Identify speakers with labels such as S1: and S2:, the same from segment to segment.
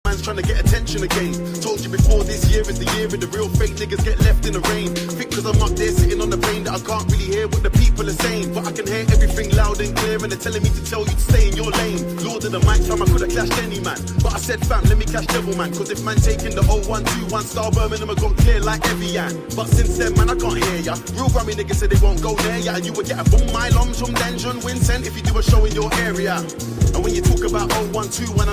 S1: Man's trying to get attention again. Told you before, this year is the year of the real fake niggas get left in the rain. Think cause I'm up there sitting on the plane that I can't really hear what the people are saying. But I can hear everything loud and clear, and they're telling me to tell you to stay in your lane. Lord of the mic, fam, I could have clashed any man, but I said fam, let me clash devil man. Cause if man taking the 0121 star Birmingham, I got clear like Evian. But since then man, I can't hear ya. Real Grammy niggas said they won't go there, yeah. And you would get a boom my lums from Denjon Vincent if you do a show in your area. And when you talk about 0121,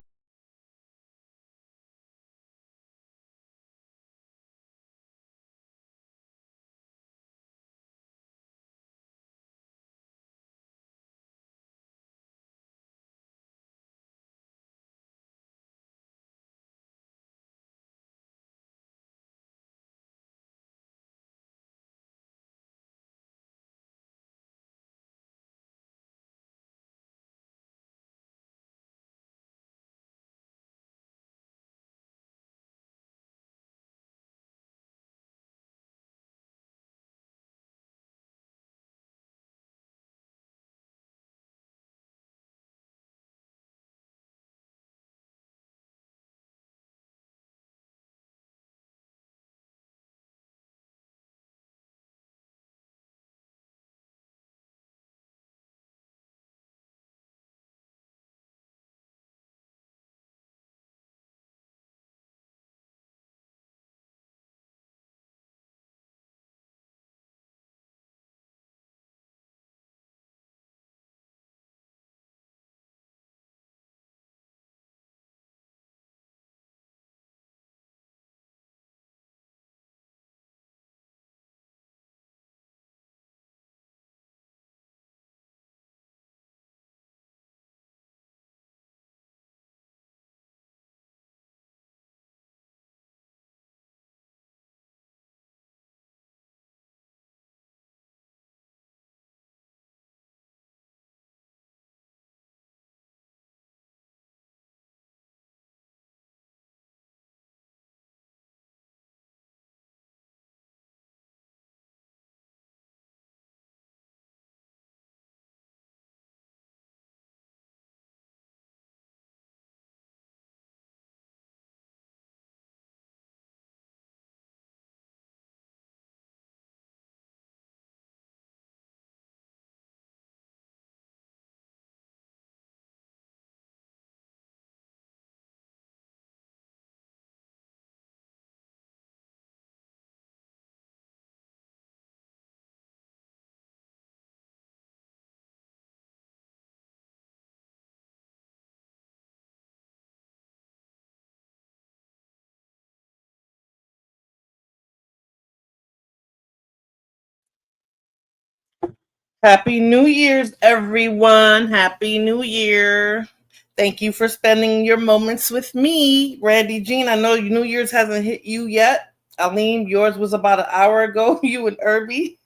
S2: Happy New Year's, everyone. Happy New Year. Thank you for spending your moments with me, Randy Jean. I know New Year's hasn't hit you yet. Aline, yours was about an hour ago, you and Irby.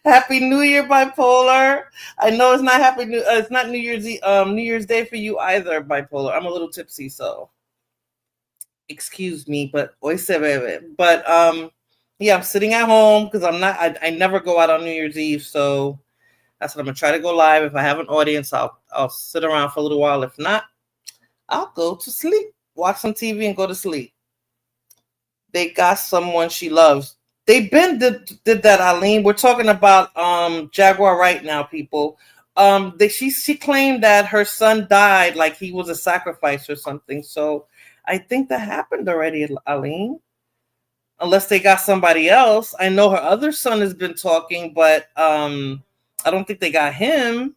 S2: Happy New Year, Bipolar. I know it's not it's not New Year's Day for you either, Bipolar. I'm a little tipsy, so excuse me, but hoy se bebe. But yeah, I'm sitting at home because I never go out on New Year's Eve, so that's what I'm gonna try to go live. If I have an audience, I'll sit around for a little while. If not, I'll go to sleep, watch some TV, and go to sleep. They got someone she loves. They been did that, Eileen. We're talking about Jaguar right now, people. She claimed that her son died like he was a sacrifice or something. So I think that happened already, Eileen. Unless they got somebody else. I know her other son has been talking, but I don't think they got him.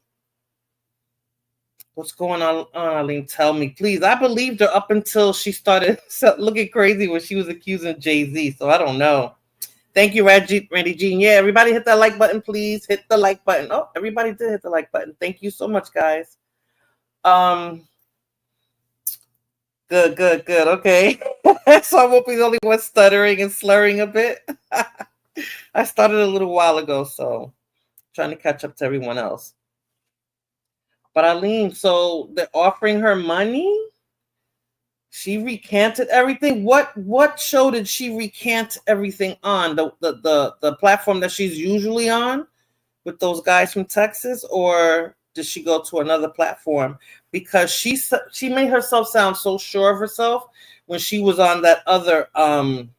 S2: What's going on, Eileen? Tell me, please. I believed her up until she started looking crazy when she was accusing Jay-Z. So I don't know. Thank you, Randy Jean. Yeah, everybody hit that like button, please. Hit the like button. Oh, everybody did hit the like button. Thank you so much, guys. Good. Okay. So I won't be the only one stuttering and slurring a bit. I started a little while ago, so trying to catch up to everyone else. But Eileen, so they're offering her money? She recanted everything. What show did she recant everything on? The platform that she's usually on with those guys from Texas, or did she go to another platform? Because she made herself sound so sure of herself when she was on that other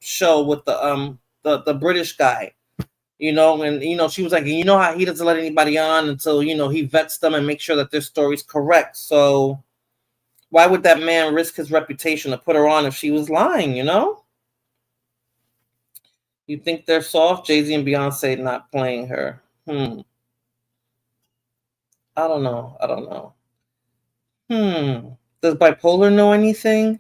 S2: show with the British guy. And she was like, how he doesn't let anybody on until he vets them and makes sure that their story's correct. So why would that man risk his reputation to put her on if she was lying? You think they're soft? Jay-Z and Beyonce not playing her. I don't know. Does Bipolar know anything?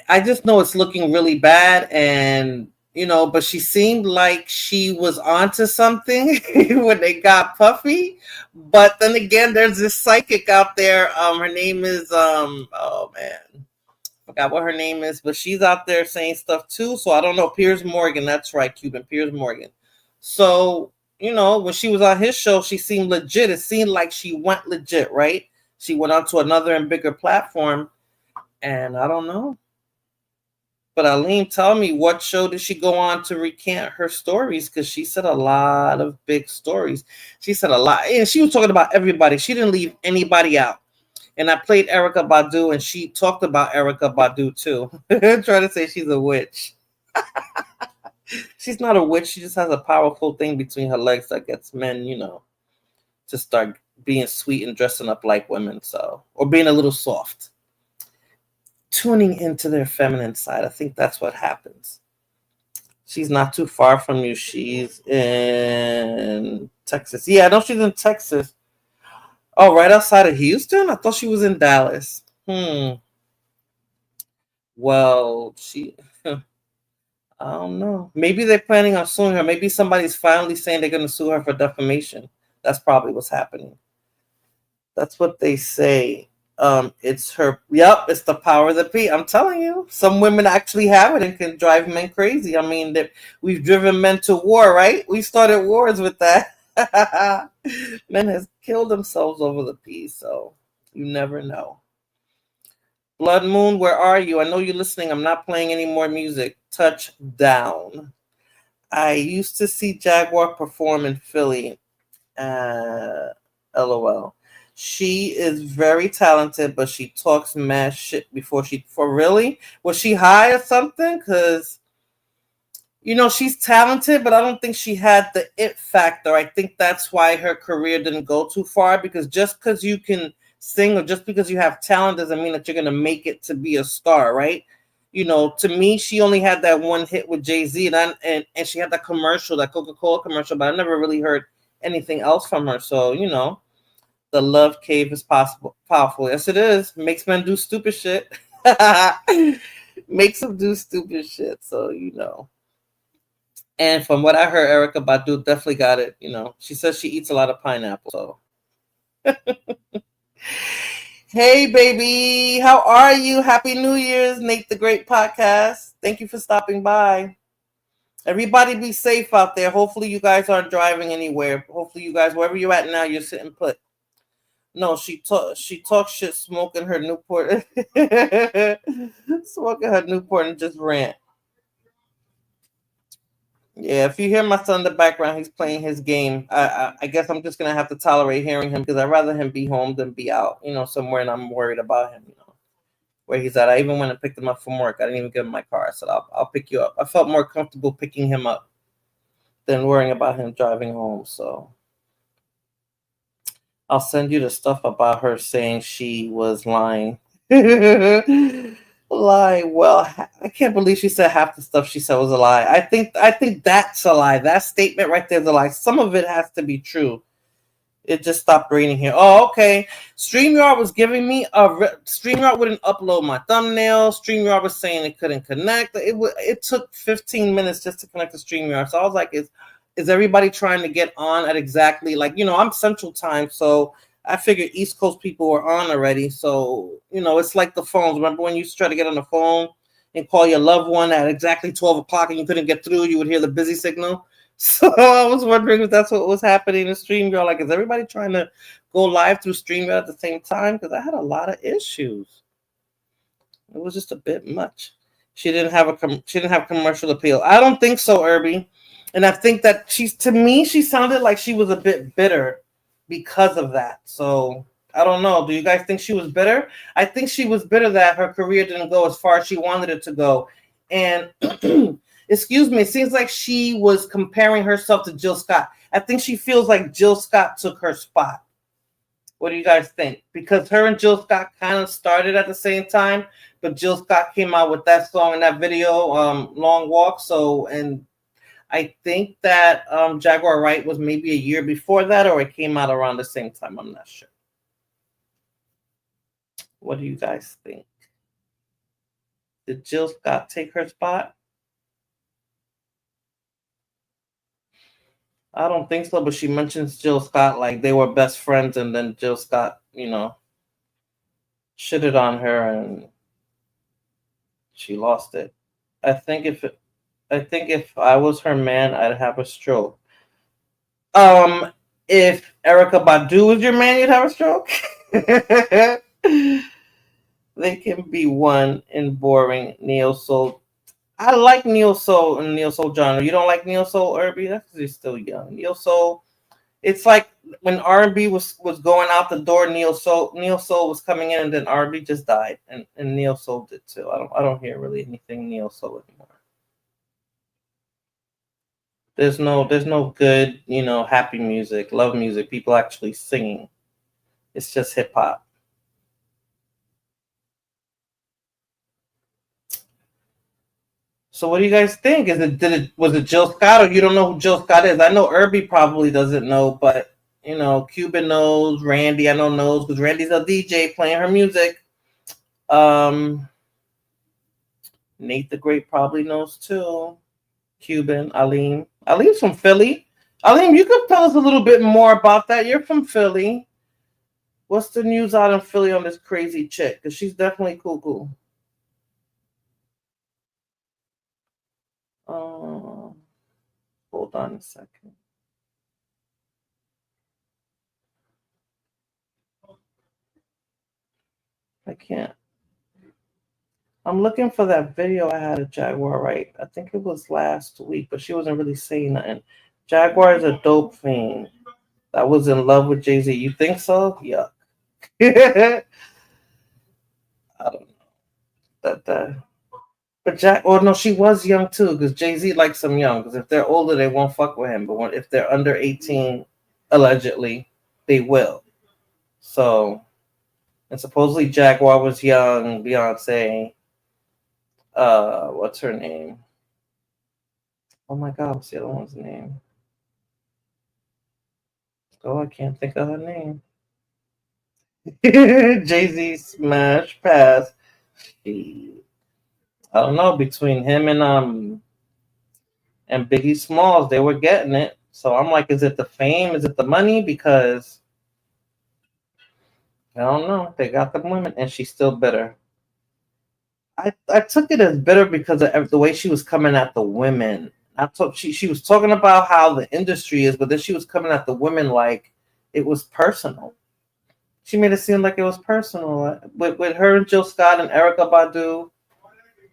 S2: I just know it's looking really bad, and but she seemed like she was onto something when they got Puffy. But then again, there's this psychic out there. Her name is oh man, forgot what her name is, but she's out there saying stuff too. So I don't know. Piers Morgan, that's right, Cuban Piers Morgan. So when she was on his show, she seemed legit. It seemed like she went legit, right? She went on to another and bigger platform, and I don't know. But Aline, tell me, what show did she go on to recant her stories? Because she said a lot of big stories. She said a lot. And she was talking about everybody. She didn't leave anybody out. And I played Erykah Badu, and she talked about Erykah Badu, too. Trying to say she's a witch. She's not a witch. She just has a powerful thing between her legs that gets men, to start being sweet and dressing up like women. Or being a little soft. Tuning into their feminine side. I think that's what happens. She's not too far from you. She's in Texas. Yeah, I know she's in Texas. Oh, right outside of Houston? I thought she was in Dallas. Well, I don't know. Maybe they're planning on suing her. Maybe somebody's finally saying they're going to sue her for defamation. That's probably what's happening. That's what they say. It's her. Yep, it's the power of the P. I'm telling you, some women actually have it and can drive men crazy. I mean, we've driven men to war, right? We started wars with that. Men has killed themselves over the P, so you never know. Blood Moon, where are you? I know you're listening. I'm not playing any more music. Touchdown. I used to see Jaguar perform in Philly. LOL. She is very talented, but she talks mad shit for really? Was she high or something? Because, she's talented, but I don't think she had the it factor. I think that's why her career didn't go too far, because just because you can sing or just because you have talent doesn't mean that you're going to make it to be a star, right? To me, she only had that one hit with Jay-Z, and she had that commercial, that Coca-Cola commercial, but I never really heard anything else from her. So, the love cave is powerful. Yes, it is. Makes men do stupid shit. Makes them do stupid shit. So, And from what I heard, Erykah Badu definitely got it. She says she eats a lot of pineapple. So, hey, baby. How are you? Happy New Year's, Nate the Great Podcast. Thank you for stopping by. Everybody be safe out there. Hopefully you guys aren't driving anywhere. Hopefully you guys, wherever you're at now, you're sitting put. No, she talks shit, smoking her Newport, smoking her Newport, and just rant. Yeah, if you hear my son in the background, he's playing his game. I guess I'm just gonna have to tolerate hearing him because I'd rather him be home than be out, somewhere, and I'm worried about him, where he's at. I even went and picked him up from work. I didn't even give him my car. I said, I'll pick you up. I felt more comfortable picking him up than worrying about him driving home. So I'll send you the stuff about her saying she was lying. Lie. Well, I can't believe she said half the stuff she said was a lie. I think that's a lie. That statement right there is a lie. Some of it has to be true. It just stopped raining here. Oh, okay. StreamYard was giving me StreamYard wouldn't upload my thumbnail. StreamYard was saying it couldn't connect. It took 15 minutes just to connect to StreamYard. So I was like, is everybody trying to get on at exactly I'm Central Time, so I figured East Coast people were on already. So, it's like the phones. Remember when you used to try to get on the phone and call your loved one at exactly 12 o'clock and you couldn't get through, you would hear the busy signal. So I was wondering if that's what was happening in StreamYard. Like, is everybody trying to go live through StreamYard at the same time? Because I had a lot of issues. It was just a bit much. She didn't have commercial appeal. I don't think so, Irby. And I think that she sounded like she was a bit bitter. because of that. So I don't know. Do you guys think she was bitter? I think she was bitter that her career didn't go as far as she wanted it to go. And excuse me, it seems like she was comparing herself to Jill Scott. I think she feels like Jill Scott took her spot. What do you guys think? Because her and Jill Scott kind of started at the same time, but Jill Scott came out with that song and that video, Long Walk. So, and I think that Jaguar Wright was maybe a year before that, or it came out around the same time. I'm not sure. What do you guys think? Did Jill Scott take her spot? I don't think so, but she mentions Jill Scott like they were best friends, and then Jill Scott, shitted on her and she lost it. I think if I was her man, I'd have a stroke. If Erykah Badu was your man, you'd have a stroke. They can be one in boring neo soul. I like neo soul and neo soul genre. You don't like neo soul, Irby? That's because you're still young. Neo soul, it's like when R&B was going out the door. Neo soul was coming in, and then R&B just died, and neo soul did too. I don't hear really anything neo soul anymore. There's no good, happy music, love music, people actually singing. It's just hip hop. So what do you guys think? Was it Jill Scott, or you don't know who Jill Scott is? I know Irby probably doesn't know, but Cuban knows, Randy I know knows, because Randy's a DJ playing her music. Nate the Great probably knows too. Cuban, Aleem's from Philly. Aleem, you could tell us a little bit more about that. You're from Philly. What's the news out in Philly on this crazy chick? Because she's definitely cool. Hold on a second. I can't. I'm looking for that video I had of Jaguar Wright. I think it was last week, but she wasn't really saying nothing. Jaguar is a dope fiend that was in love with Jay-Z. You think so? Yuck. I don't know. But no, she was young too, because Jay-Z likes them young. Because if they're older, they won't fuck with him. But if they're under 18, allegedly, they will. So, and supposedly Jaguar was young. Beyonce, what's her name? Oh my God, what's the other one's name? Oh, I can't think of her name. Jay-Z smash pass. I don't know, between him and Biggie Smalls, they were getting it. So I'm like, is it the fame? Is it the money? Because I don't know. They got the women, and she's still bitter. I took it as bitter because of the way she was coming at the women. She was talking about how the industry is, but then she was coming at the women like it was personal. She made it seem like it was personal with her and Jill Scott and Erykah Badu.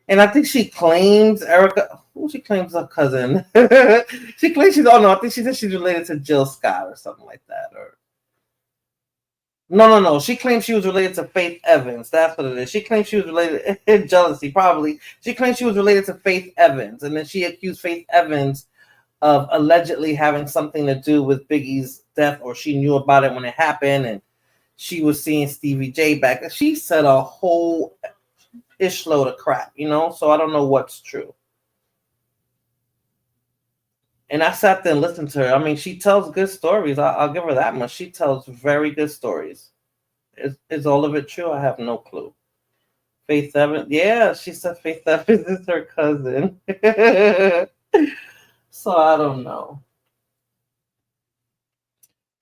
S2: And I think she claims Erykah. Who she claims her cousin? She claims she's. Oh no, I think she said she's related to Jill Scott or something like that. Or no. She claims she was related to Faith Evans. That's what it is. She claims she was related. Jealousy, probably. She claims she was related to Faith Evans, and then she accused Faith Evans of allegedly having something to do with Biggie's death, or she knew about it when it happened, and she was seeing Stevie J back. She said a whole ish load of crap, so I don't know what's true. And I sat there and listened to her. I mean, she tells good stories. I'll give her that much. She tells very good stories. Is all of it true? I have no clue. Faith Evans, yeah, she said Faith Evans is her cousin. So I don't know.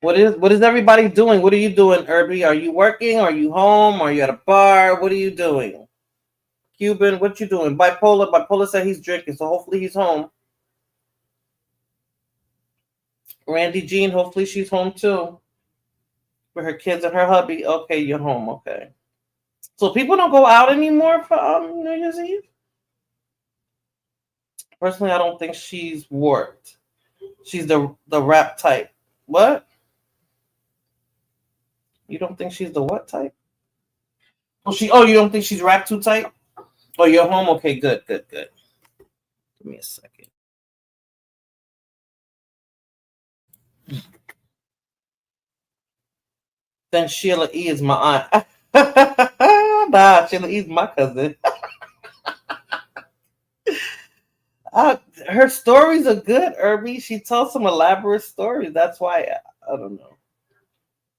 S2: What is everybody doing? What are you doing, Irby? Are you working? Are you home? Are you at a bar? What are you doing? Cuban, what you doing? Bipolar said he's drinking, so hopefully he's home. Randy Jean, hopefully she's home too. With her kids and her hubby. Okay, you're home. Okay. So people don't go out anymore for New Year's Eve? Personally, I don't think she's warped. She's the rap type. What? You don't think she's the what type? Oh, you don't think she's rap too tight? Oh, you're home? Okay, good. Give me a second. Then Sheila E is my aunt. Nah, Sheila E is my cousin. Uh, Her stories are good, Irby. She tells some elaborate stories. That's why I don't know.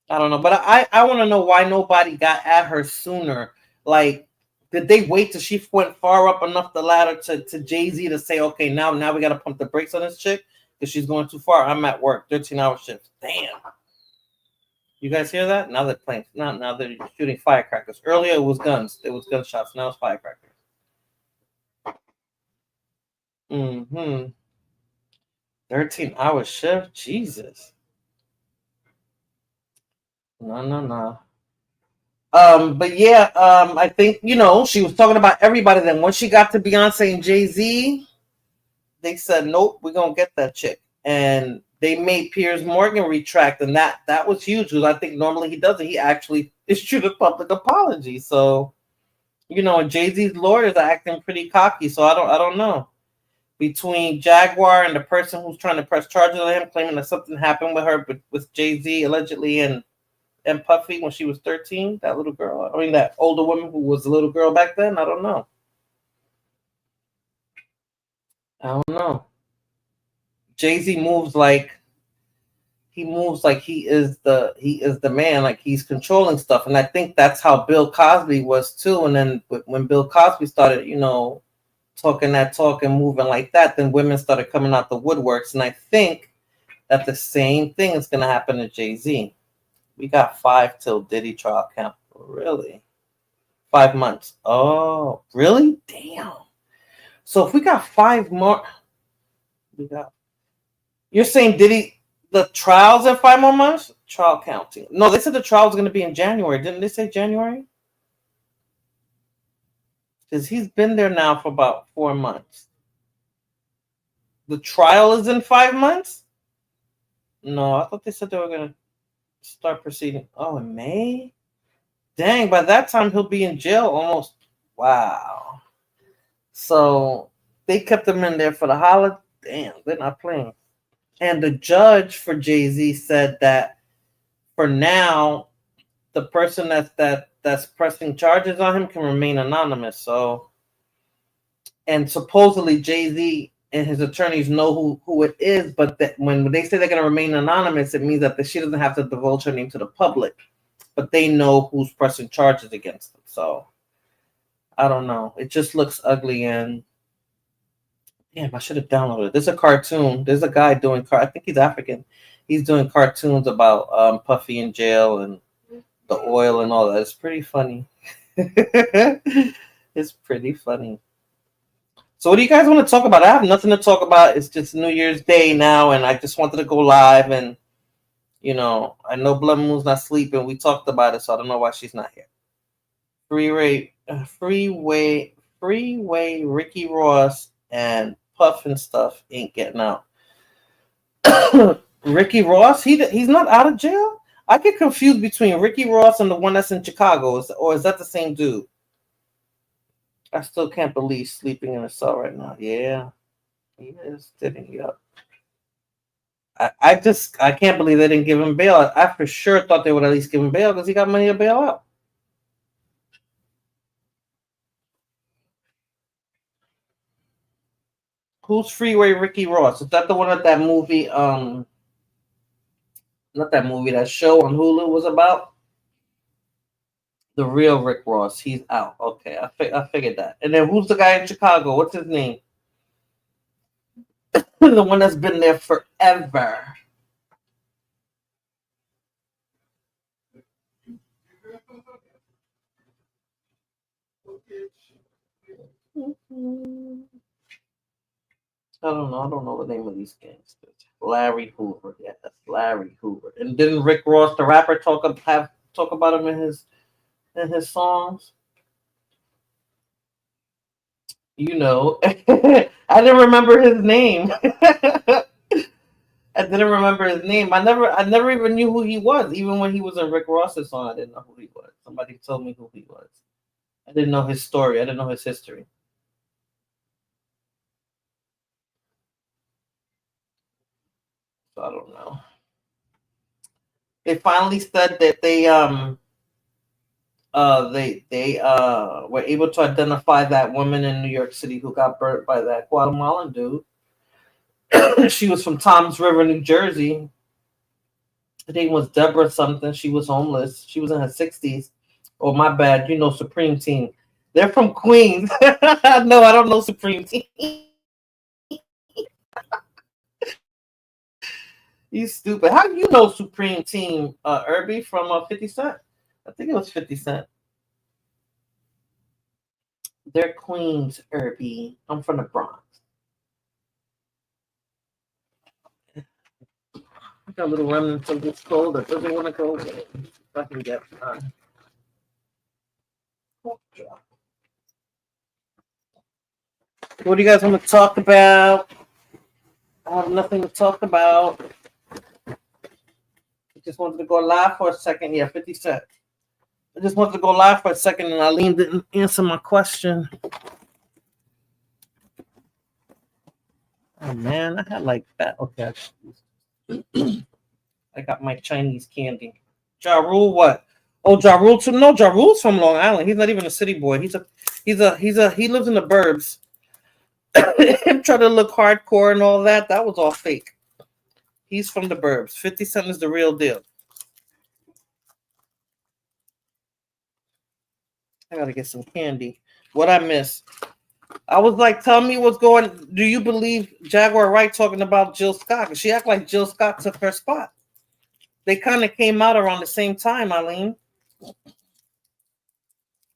S2: I don't know, but I want to know why nobody got at her sooner. Like, did they wait till she went far up enough the ladder to Jay-Z to say, okay, now we got to pump the brakes on this chick because she's going too far? I'm at work, 13-hour shift. Damn. You guys hear that? Now they're playing. Now they're shooting firecrackers. Earlier it was guns. It was gunshots. Now it's firecrackers. Mm-hmm. 13-hour shift. Jesus. No. But yeah, I think she was talking about everybody. Then once she got to Beyonce and Jay-Z, they said, nope, we're gonna get that chick. And they made Piers Morgan retract, and that was huge because I think normally he doesn't. He actually issued a public apology. So, and Jay-Z's lawyers are acting pretty cocky. So I don't know. Between Jaguar and the person who's trying to press charges on him, claiming that something happened with her, with Jay-Z allegedly, and Puffy when she was 13, that little girl. I mean, that older woman who was a little girl back then. I don't know. Jay-Z moves like he is the man, like he's controlling stuff, and I think that's how Bill Cosby was too. And then when Bill Cosby started, talking that talk and moving like that, then women started coming out the woodworks, and I think that the same thing is going to happen to Jay-Z. We got 5 till Diddy trial count. Really? 5 months. Oh, really? Damn. So if we got 5 more, you're saying Diddy, the trial's in 5 more months? Trial counting. No, they said the trial was going to be in January. Didn't they say January? Because he's been there now for about 4 months. The trial is in 5 months? No, I thought they said they were going to start proceeding. Oh, in May? Dang, by that time he'll be in jail almost. Wow. So they kept him in there for the holiday. Damn, they're not playing. And the judge for Jay-Z said that for now, the person that's pressing charges on him can remain anonymous. So, and supposedly Jay-Z and his attorneys know who it is, but that when they say they're going to remain anonymous, it means that she doesn't have to divulge her name to the public, but they know who's pressing charges against them. So I don't know. It just looks ugly. And damn, I should have downloaded it. There's a cartoon. There's a guy doing I think he's African. He's doing cartoons about Puffy in jail and the oil and all that. It's pretty funny. It's pretty funny. So what do you guys want to talk about? I have nothing to talk about. It's just New Year's Day now, and I just wanted to go live. And I know Blood Moon's not sleeping. We talked about it, so I don't know why she's not here. Freeway, Ricky Ross and Puff and stuff ain't getting out. Ricky Ross, he's not out of jail? I get confused between Ricky Ross and the one that's in Chicago. Or is that the same dude? I still can't believe sleeping in a cell right now. Yeah, he is sitting up. I can't believe they didn't give him bail. I for sure thought they would at least give him bail because he got money to bail out. Who's Freeway Ricky Ross? Is that the one that movie? Not that movie. That show on Hulu was about. The real Rick Ross. He's out. Okay, I figured that. And then who's the guy in Chicago? What's his name? The one that's been there forever. I don't know the name of these gangsters. Larry Hoover. Yeah, that's Larry Hoover. And didn't Rick Ross, the rapper, talk about him in his songs? I didn't remember his name. I didn't remember his name. I never even knew who he was. Even when he was in Rick Ross's song, I didn't know who he was. Somebody told me who he was. I didn't know his story. I didn't know his history. So I don't know. They finally said that they were able to identify that woman in New York City who got burnt by that Guatemalan dude. She was from Toms River, New Jersey. Her name was Deborah something. She was homeless. She was in her 60s. Oh, my bad. You know Supreme Team. They're from Queens. No, I don't know Supreme Team. You stupid. How do you know Supreme Team, Irby, from 50 Cent? I think it was 50 Cent. They're Queens, Irby. I'm from the Bronx. I got a little remnants of this cold that doesn't want to go away. If I can get what do you guys want to talk about? I have nothing to talk about. I just wanted to go live for a second. Yeah, 50 Cent. I just wanted to go live for a second and Eileen didn't answer my question. Oh man, I had like that. Okay. I got my Chinese candy. Ja Rule, what? Oh, Ja Rule too? No, Ja Rule's from Long Island. He's not even a city boy. He lives in the burbs. Him trying to look hardcore and all that, that was all fake. He's from the burbs. 50 Cent is the real deal. I gotta get some candy. What I miss? I was like, tell me what's going. Do you believe Jaguar Wright talking about Jill Scott? She act like Jill Scott took her spot. They kind of came out around the same time, Eileen.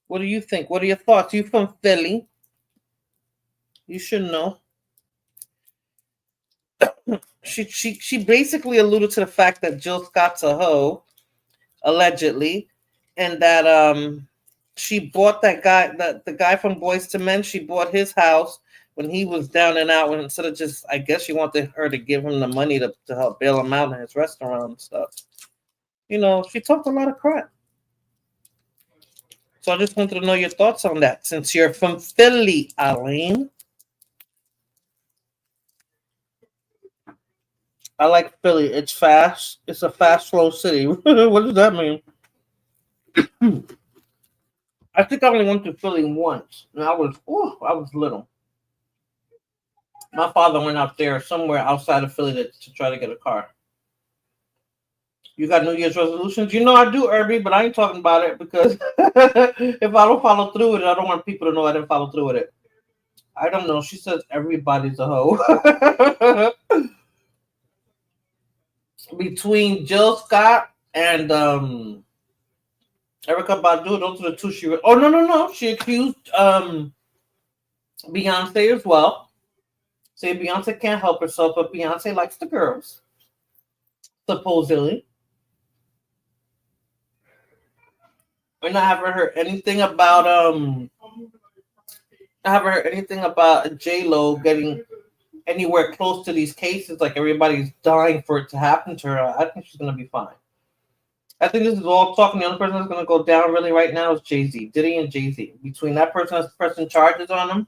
S2: What do you think? What are your thoughts? You from Philly? You should know. She basically alluded to the fact that Jill Scott's a hoe, allegedly, and that she bought that guy, the guy from Boys to Men. She bought his house when he was down and out. And instead of just, I guess she wanted her to give him the money to help bail him out in his restaurant and stuff. You know, she talked a lot of crap. So I just wanted to know your thoughts on that, since you're from Philly, Eileen. I like Philly. It's fast. It's a fast, slow city. What does that mean? I think I only went to Philly once, and I was little. My father went out there somewhere outside of Philly to try to get a car. You got New Year's resolutions? You know I do, Irby, but I ain't talking about it because if I don't follow through with it, I don't want people to know I didn't follow through with it. I don't know. She says everybody's a hoe. Between Jill Scott and Erykah Badu, those are the two she. Oh no! She accused Beyonce as well. Say Beyonce can't help herself, but Beyonce likes the girls, supposedly. And I haven't heard anything about J-Lo getting anywhere close to these cases. Like everybody's dying for it to happen to her. I think she's gonna be fine. I think this is all talking. The only person that's gonna go down really right now is Jay-Z, Diddy and Jay-Z. Between that person that's pressing charges on them,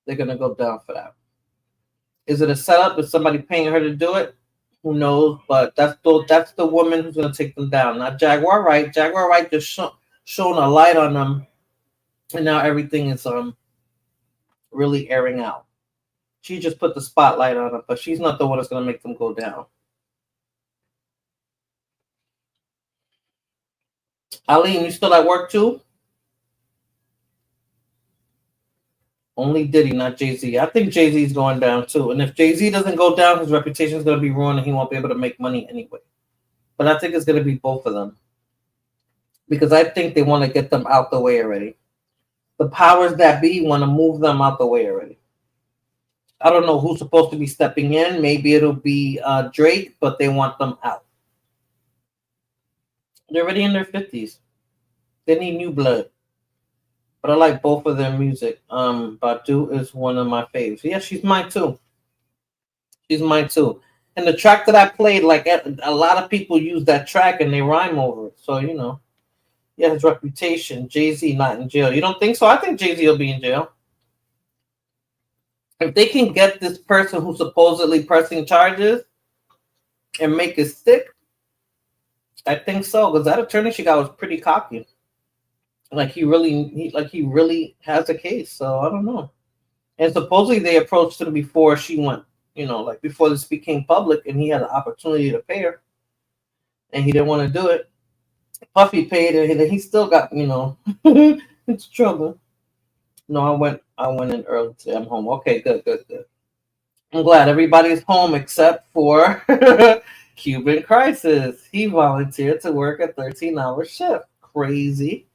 S2: they're gonna go down for that. Is it a setup? Is somebody paying her to do it? Who knows? But that's the woman who's gonna take them down. Not Jaguar Wright. Jaguar Wright just shone a light on them, and now everything is really airing out. She just put the spotlight on them, but she's not the one that's gonna make them go down. Eileen, you still at work too? Only Diddy, not Jay-Z. I think Jay-Z's going down too. And if Jay-Z doesn't go down, his reputation is going to be ruined and he won't be able to make money anyway. But I think it's going to be both of them. Because I think they want to get them out the way already. The powers that be want to move them out the way already. I don't know who's supposed to be stepping in. Maybe it'll be Drake, but they want them out. They're already in their 50s. They need new blood. But I like both of their music. Badu is one of my faves. Yeah, she's mine too. She's mine too. And the track that I played, like a lot of people use that track and they rhyme over it. So yeah, his reputation. Jay-Z not in jail. You don't think so? I think Jay-Z will be in jail. If they can get this person who's supposedly pressing charges and make it stick, I think so. Because that attorney she got was pretty cocky. Like he really has a case. So I don't know. And supposedly they approached him before she went, like before this became public, and he had an opportunity to pay her, and he didn't want to do it. Puffy paid her, and he still got, into trouble. No, I went in early today. I'm home. Okay, good. I'm glad everybody's home except for Cuban Crisis. He volunteered to work a 13-hour shift. Crazy.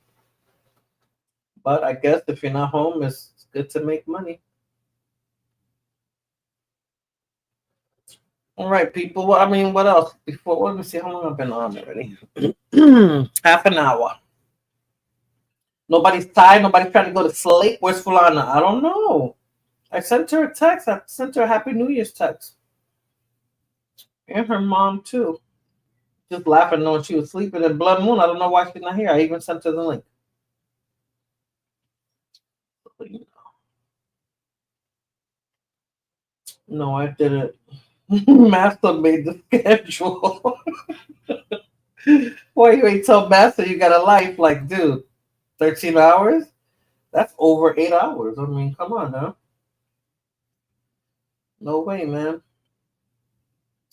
S2: But I guess if you're not home, it's good to make money. All right, people. Well, I mean, what else? Let me see how long I've been on already. Half an hour. Nobody's tired. Nobody's trying to go to sleep. Where's Fulana? I don't know. I sent her a text. I sent her a Happy New Year's text. And her mom, too. Just laughing knowing she was sleeping in Blood Moon. I don't know why she's not here. I even sent her the link. No, I didn't. Master made the schedule. Why you ain't tell Master you got a life? Like, dude, 13 hours? That's over 8 hours. I mean, come on now. No way, man.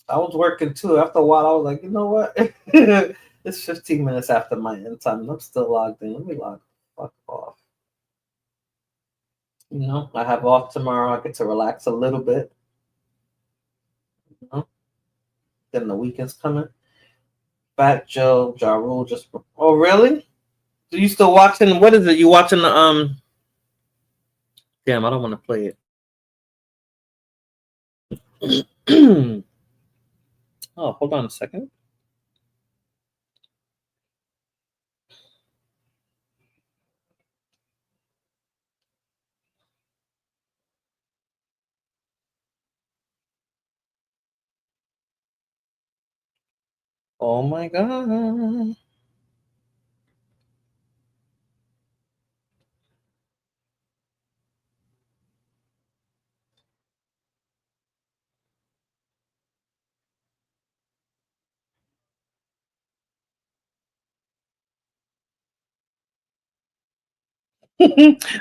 S2: I was working too. After a while, I was like, you know what? It's 15 minutes after my end time, and I'm still logged in. Let me log the fuck off. I have off tomorrow. I get to relax a little bit. Then the weekend's coming. Fat Joe, Ja Rule just. Oh, really? So you still watching? What is it? You watching the Damn, I don't want to play it. Oh, hold on a second. Oh my god.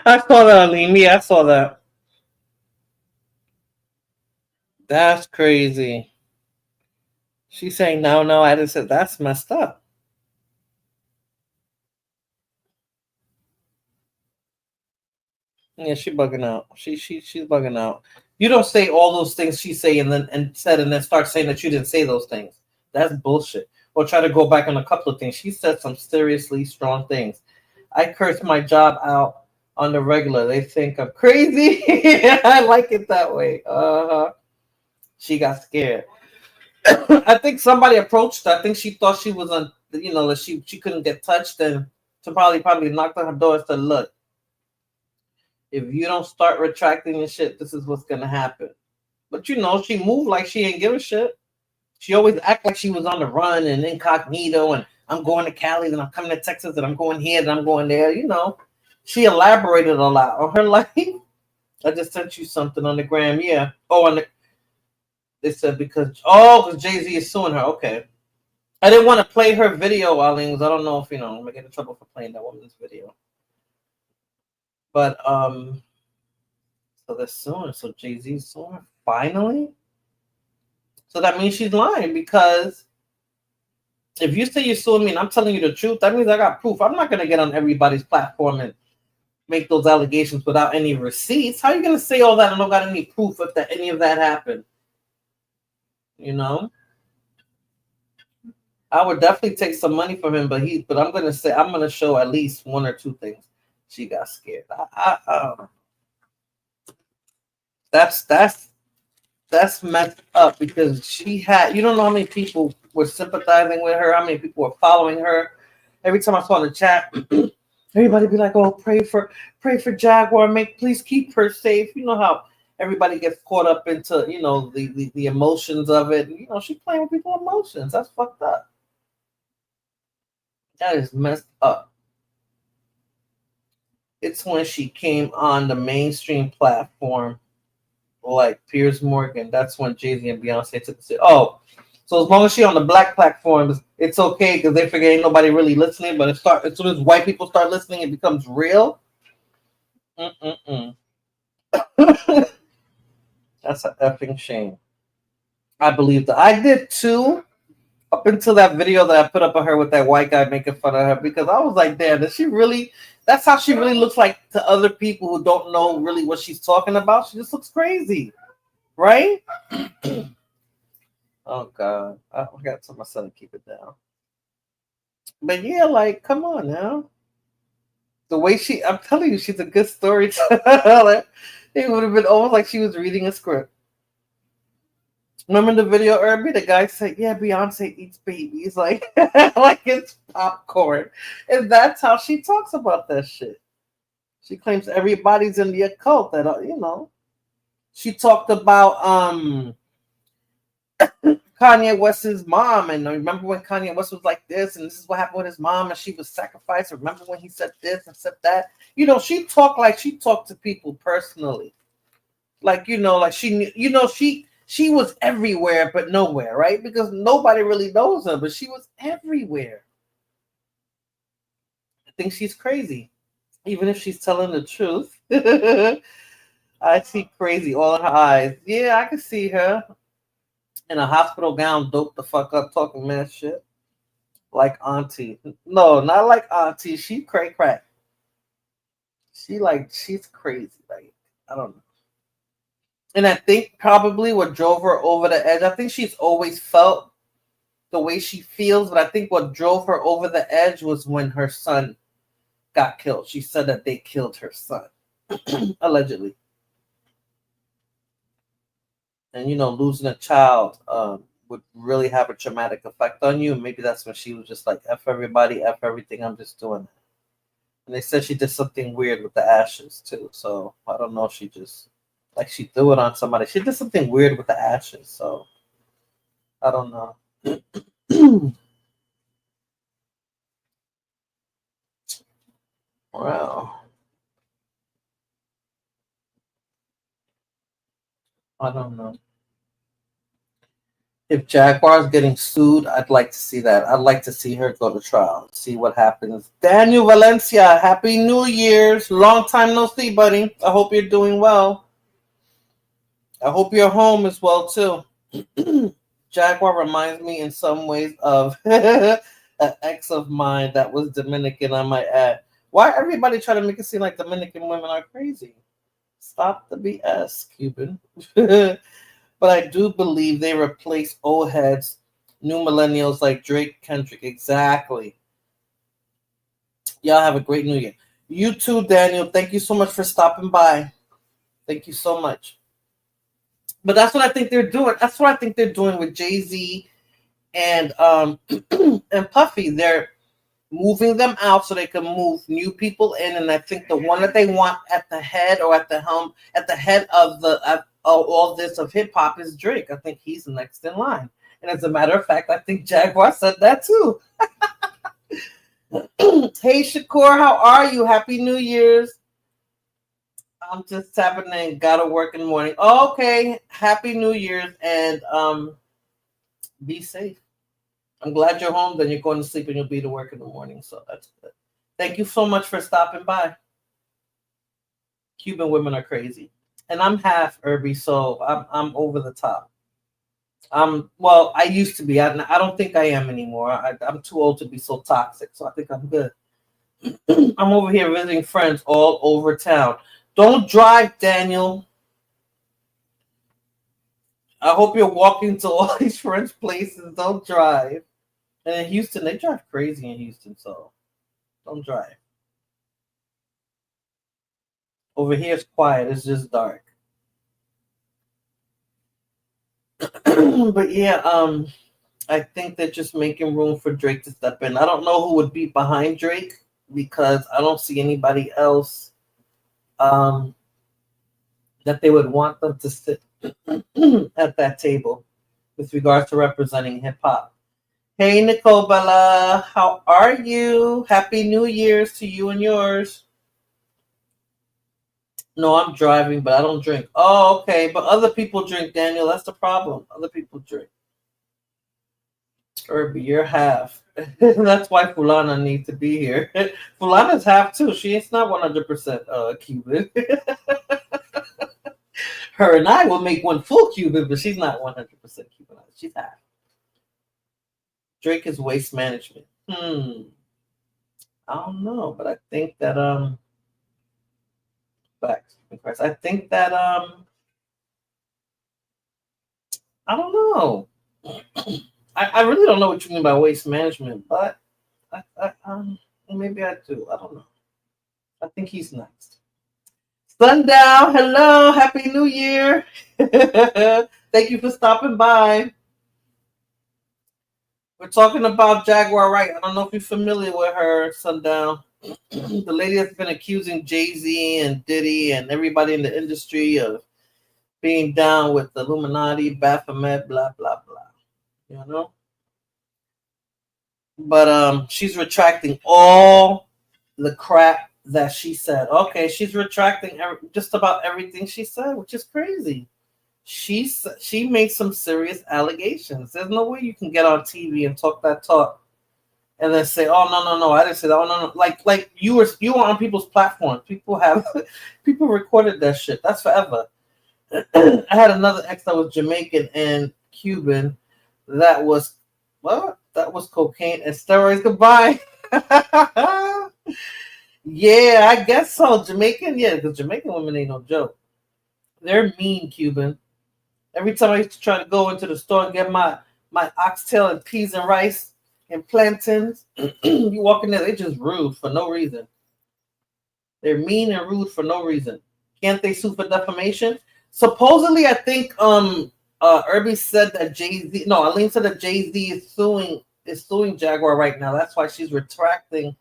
S2: I saw that, Aline. Yeah, I saw that. That's crazy. She's saying no. I just said that's messed up. Yeah, she's bugging out. She's bugging out. You don't say all those things she say and then start saying that you didn't say those things. That's bullshit. Or try to go back on a couple of things. She said some seriously strong things. I curse my job out on the regular. They think I'm crazy. I like it that way. She got scared. I think somebody approached her. I think she thought she was on. That she couldn't get touched, and so probably knocked on her door and said, "Look, if you don't start retracting your shit, this is what's gonna happen." But she moved like she ain't give a shit. She always act like she was on the run and incognito, and I'm going to Cali, and I'm coming to Texas, and I'm going here, and I'm going there. She elaborated a lot on her life. I just sent you something on the gram, yeah. They said because Jay-Z is suing her. Okay. I didn't want to play her video, Arlene, because I don't know if I'm gonna get in trouble for playing that woman's video. But so they're suing. So Jay-Z's suing her finally. So that means she's lying, because if you say you're suing me and I'm telling you the truth, that means I got proof. I'm not gonna get on everybody's platform and make those allegations without any receipts. How are you gonna say all that and don't got any proof if any of that happened? I would definitely take some money from him, but I'm gonna show at least one or two things. She got scared. That's messed up, because she had. You don't know how many people were sympathizing with her, how many people were following her. Every time I saw in the chat, everybody be like, "Oh, pray for Jaguar, please keep her safe." You know how everybody gets caught up into, you know, the emotions of it. You know, she playing with people's emotions. That's fucked up. That is messed up. It's when she came on the mainstream platform like Piers Morgan. That's when Jay-Z and Beyonce took the oh. So as long as she on the black platforms, it's okay because they figure ain't nobody really listening. But as soon as white people start listening, it becomes real. Mm-mm-mm. That's an effing shame. I believe that. I did too, up until that video that I put up of her with that white guy making fun of her, because I was like, damn, does she really? That's how she really looks like to other people who don't know really what she's talking about. She just looks crazy, right? Oh God, I got to tell my son to keep it down. But yeah, like, come on now. The way I'm telling you, she's a good storyteller. It would have been almost like she was reading a script. Remember the video, Irby? The guy said, "Yeah, Beyonce eats babies like like it's popcorn," and that's how she talks about that shit. She claims everybody's in the occult. That you know, she talked about Kanye West's mom, and remember when Kanye West was like this, and this is what happened with his mom, and she was sacrificed. Remember when he said this and said that? You know, she talked like she talked to people personally, like you know, like she knew, you know, she was everywhere but nowhere, right? Because nobody really knows her, but she was everywhere. I think she's crazy, even if she's telling the truth. I see crazy all in her eyes. Yeah, I can see her in a hospital gown, dope the fuck up, talking mad shit. Like Auntie. No, not like Auntie. She crack. She's crazy. Like, I don't know. And I think probably what drove her over the edge, I think she's always felt the way she feels, but I think what drove her over the edge was when her son got killed. She said that they killed her son, allegedly. And you know, losing a child would really have a traumatic effect on you. And maybe that's when she was just like, F everybody, F everything, I'm just doing it. And they said she did something weird with the ashes too. So I don't know if she just like she threw it on somebody. She did something weird with the ashes. So I don't know. Wow. I don't know. If Jaguar's getting sued, I'd like to see that. I'd like to see her go to trial, see what happens. Daniel Valencia, Happy New Year's. Long time no see, buddy. I hope you're doing well. I hope you're home as well, too. Jaguar reminds me in some ways of an ex of mine that was Dominican, I might add. Why everybody try to make it seem like Dominican women are crazy? Stop the BS, Cuban. But I do believe they replace old heads, new millennials like Drake, Kendrick. Exactly. Y'all have a great New Year. You too, Daniel. Thank you so much for stopping by. Thank you so much. But that's what I think they're doing. That's what I think they're doing with Jay-Z and and Puffy. They're moving them out so they can move new people in. And I think the one that they want at the head or at the helm, at the head of the all this of hip hop is Drake. I think he's next in line. And as a matter of fact, I think Jaguar said that too. Hey Shakur, how are you? Happy New Year's. I'm just tapping in. Gotta work in the morning. Okay. Happy New Year's and be safe. I'm glad you're home. Then you're going to sleep and you'll be to work in the morning. So that's good. Thank you so much for stopping by. Cuban women are crazy. And I'm half Irby, so I'm over the top. Well, I used to be. I don't think I am anymore. I'm too old to be so toxic, so I think I'm good. I'm over here visiting friends all over town. Don't drive, Daniel. I hope you're walking to all these friends' places. Don't drive. And in Houston, they drive crazy in Houston, so don't drive. Over here, it's quiet. It's just dark. But yeah, I think they're just making room for Drake to step in. I don't know who would be behind Drake because I don't see anybody else that they would want them to sit at that table with regards to representing hip hop. Hey, Nicole Bella, how are you? Happy New Year's to you and yours. No, I'm driving, but I don't drink. Oh, okay. But other people drink, Daniel. That's the problem. Other people drink. Irby, you're half. That's why Fulana needs to be here. Fulana's half too. She's not 100% Cuban. Her and I will make one full Cuban, but she's not 100% Cuban. She's half. Drake is waste management. I don't know, but I think that facts. I think that I don't know. I really don't know what you mean by waste management, but maybe I do. I don't know. I think he's next. Sundown, hello, happy New Year. Thank you for stopping by. We're talking about Jaguar Wright. I don't know if you're familiar with her, Sundown. The lady that's been accusing Jay-Z and Diddy and everybody in the industry of being down with the Illuminati, Baphomet, blah, blah, blah. You know? But she's retracting all the crap that she said. Okay, she's retracting just about everything she said, which is crazy. She made some serious allegations. There's no way you can get on TV and talk that talk and then say, "Oh no, I didn't say that." Oh no. Like you were on people's platforms. People recorded that shit. That's forever. I had another ex that was Jamaican and Cuban. That was cocaine and steroids. Goodbye. Yeah, I guess so. Jamaican, yeah, because Jamaican women ain't no joke. They're mean, Cuban. Every time I used to try to go into the store and get my oxtail and peas and rice and plantains, you walk in there, they just rude for no reason. They're mean and rude for no reason. Can't they sue for defamation? Supposedly, I think Irby said that Jay-Z. No, Aline said that Jay-Z is suing Jaguar right now. That's why she's retracting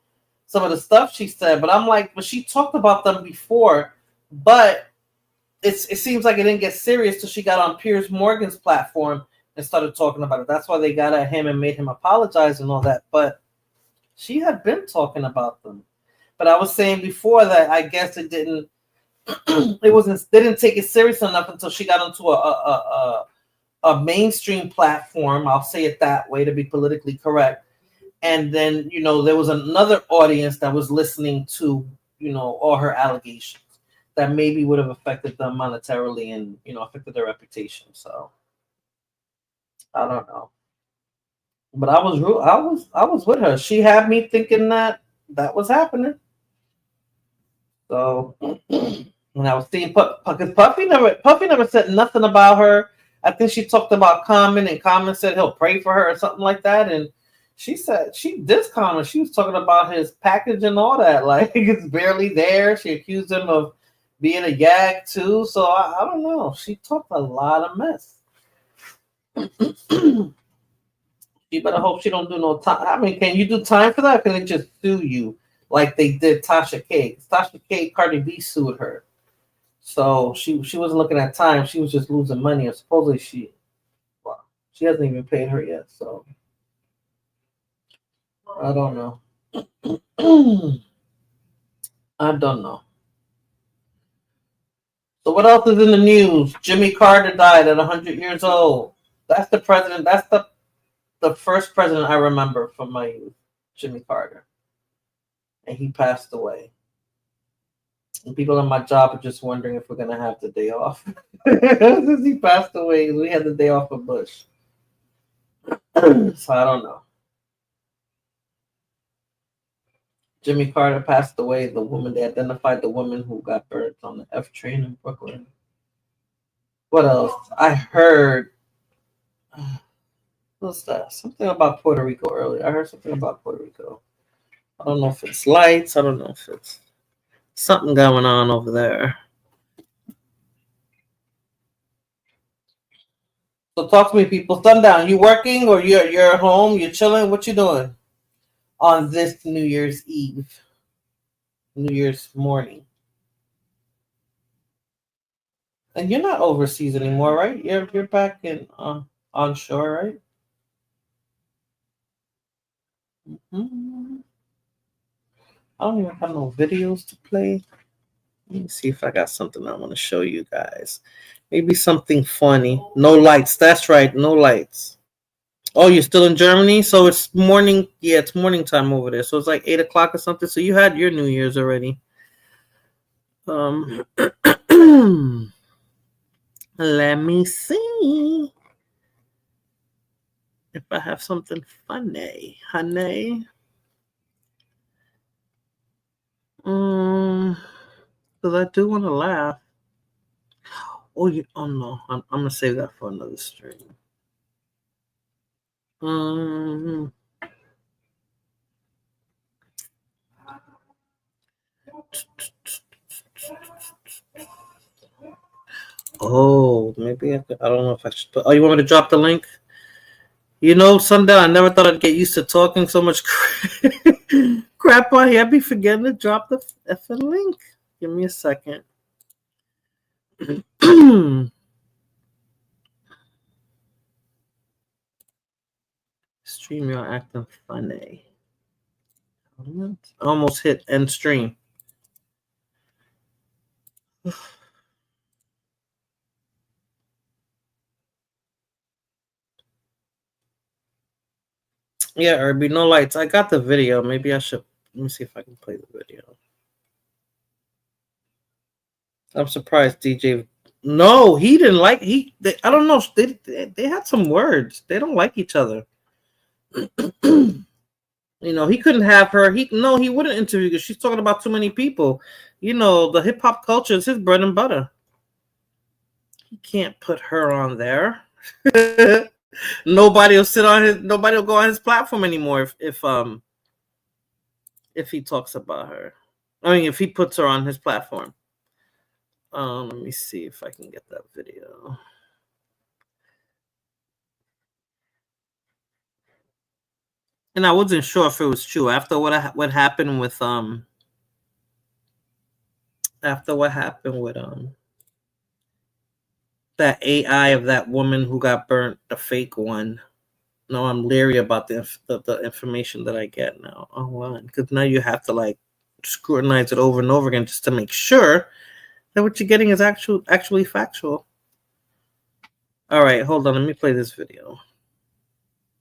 S2: some of the stuff she said. But I'm like, but she talked about them before, but it seems like it didn't get serious till she got on Piers Morgan's platform and started talking about it. That's why they got at him and made him apologize and all that. But she had been talking about them. But I was saying before that I guess it didn't. They didn't take it serious enough until she got onto a mainstream platform. I'll say it that way to be politically correct. And then there was another audience that was listening to all her allegations that maybe would have affected them monetarily and affected their reputation. So I don't know, but I was with her. She had me thinking that was happening. So when I was seeing because Puffy never said nothing about her. I think she talked about Common, and Common said he'll pray for her or something like that. And she said she dissed Common. She was talking about his package and all that. Like it's barely there. She accused him of being a yag too. So I don't know. She talked a lot of mess. You better hope she don't do no time. I mean, can you do time for that? Or can they just sue you like they did Tasha K? Tasha K, Cardi B sued her. So she wasn't looking at time. She was just losing money. And supposedly she hasn't even paid her yet. So I don't know. I don't know. So what else is in the news? Jimmy Carter died at 100 years old. That's the president. That's the first president I remember from my youth, Jimmy Carter. And he passed away. And people in my job are just wondering if we're going to have the day off. Since he passed away, we had the day off of Bush. So I don't know. Jimmy Carter passed away. They identified the woman who got burnt on the F train in Brooklyn. What else? I heard. What's that? Something about Puerto Rico earlier. I heard something about Puerto Rico. I don't know if it's lights. I don't know if it's something going on over there. So talk to me, people. Sundown. You working or you're home? You're chilling? What you doing on this New Year's Eve? New Year's morning. And you're not overseas anymore, right? You're back in onshore, right? Mhm. I don't even have no videos to play. Let me see if I got something I want to show you guys. Maybe something funny. No lights. That's right. No lights. Oh, you're still in Germany? So it's morning. Yeah, it's morning time over there. So it's like 8 o'clock or something. So you had your New Year's already. Let me see if I have something funny, honey. Because I do want to laugh. Oh no, I'm gonna save that for another stream. Um, oh, maybe I don't know if I should. Oh, you want me to drop the link? You know, Sunday, I never thought I'd get used to talking so much crap on here. I'd be forgetting to drop the effing link. Give me a second. Stream, you're acting funny. I almost hit end stream. Yeah, Irby, no lights. I got the video. Maybe I should. Let me see if I can play the video. I'm surprised DJ. No, he didn't like I don't know. They had some words. They don't like each other. You know, he couldn't have her. He wouldn't interview because she's talking about too many people. You know, the hip hop culture is his bread and butter. He can't put her on there. Nobody will go on his platform anymore if he talks about her. I mean, if he puts her on his platform. Let me see if I can get that video. And I wasn't sure if it was true after what happened with that AI of that woman who got burnt, the fake one. No, I'm leery about the information that I get now online because now you have to like scrutinize it over and over again just to make sure that what you're getting is actually factual. All right, hold on. Let me play this video.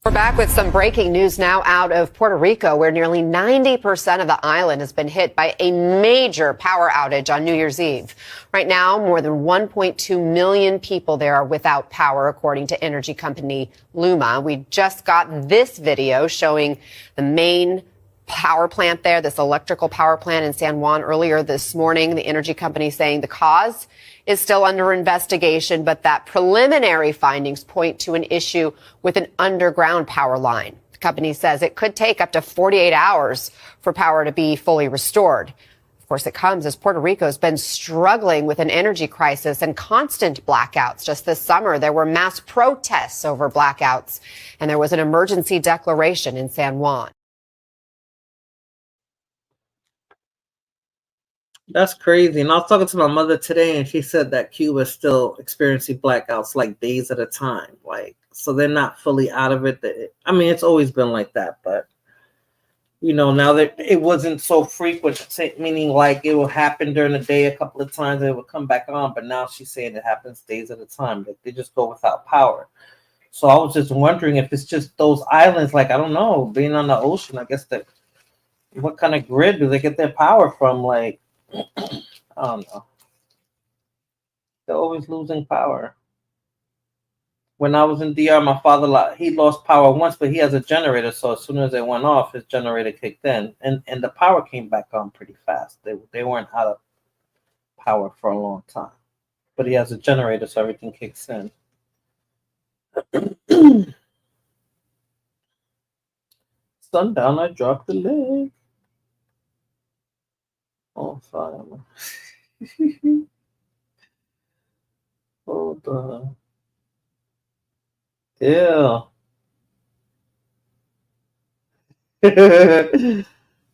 S3: We're back with some breaking news now out of Puerto Rico, where nearly 90% of the island has been hit by a major power outage on New Year's Eve. Right now, more than 1.2 million people there are without power, according to energy company Luma. We just got this video showing the main power plant there, this electrical power plant in San Juan earlier this morning. The energy company saying the cause is still under investigation, but that preliminary findings point to an issue with an underground power line. The company says it could take up to 48 hours for power to be fully restored. Of course, it comes as Puerto Rico has been struggling with an energy crisis and constant blackouts. Just this summer, there were mass protests over blackouts, and there was an emergency declaration in San Juan.
S2: That's crazy. And I was talking to my mother today, and she said that Cuba is still experiencing blackouts like days at a time. Like, so they're not fully out of it. I mean, it's always been like that, but you know, now that it wasn't so frequent, meaning like it will happen during the day a couple of times and it will come back on. But now she's saying it happens days at a time. Like they just go without power. So I was just wondering if it's just those islands, like I don't know, being on the ocean. I guess that what kind of grid do they get their power from? Like, I don't know. They're always losing power. When I was in DR, my father, he lost power once, but he has a generator. So as soon as it went off, his generator kicked in, and the power came back on pretty fast. They weren't out of power for a long time. But he has a generator, so everything kicks in. Sundown, I dropped the leg. Oh, sorry. Hold on. Yeah.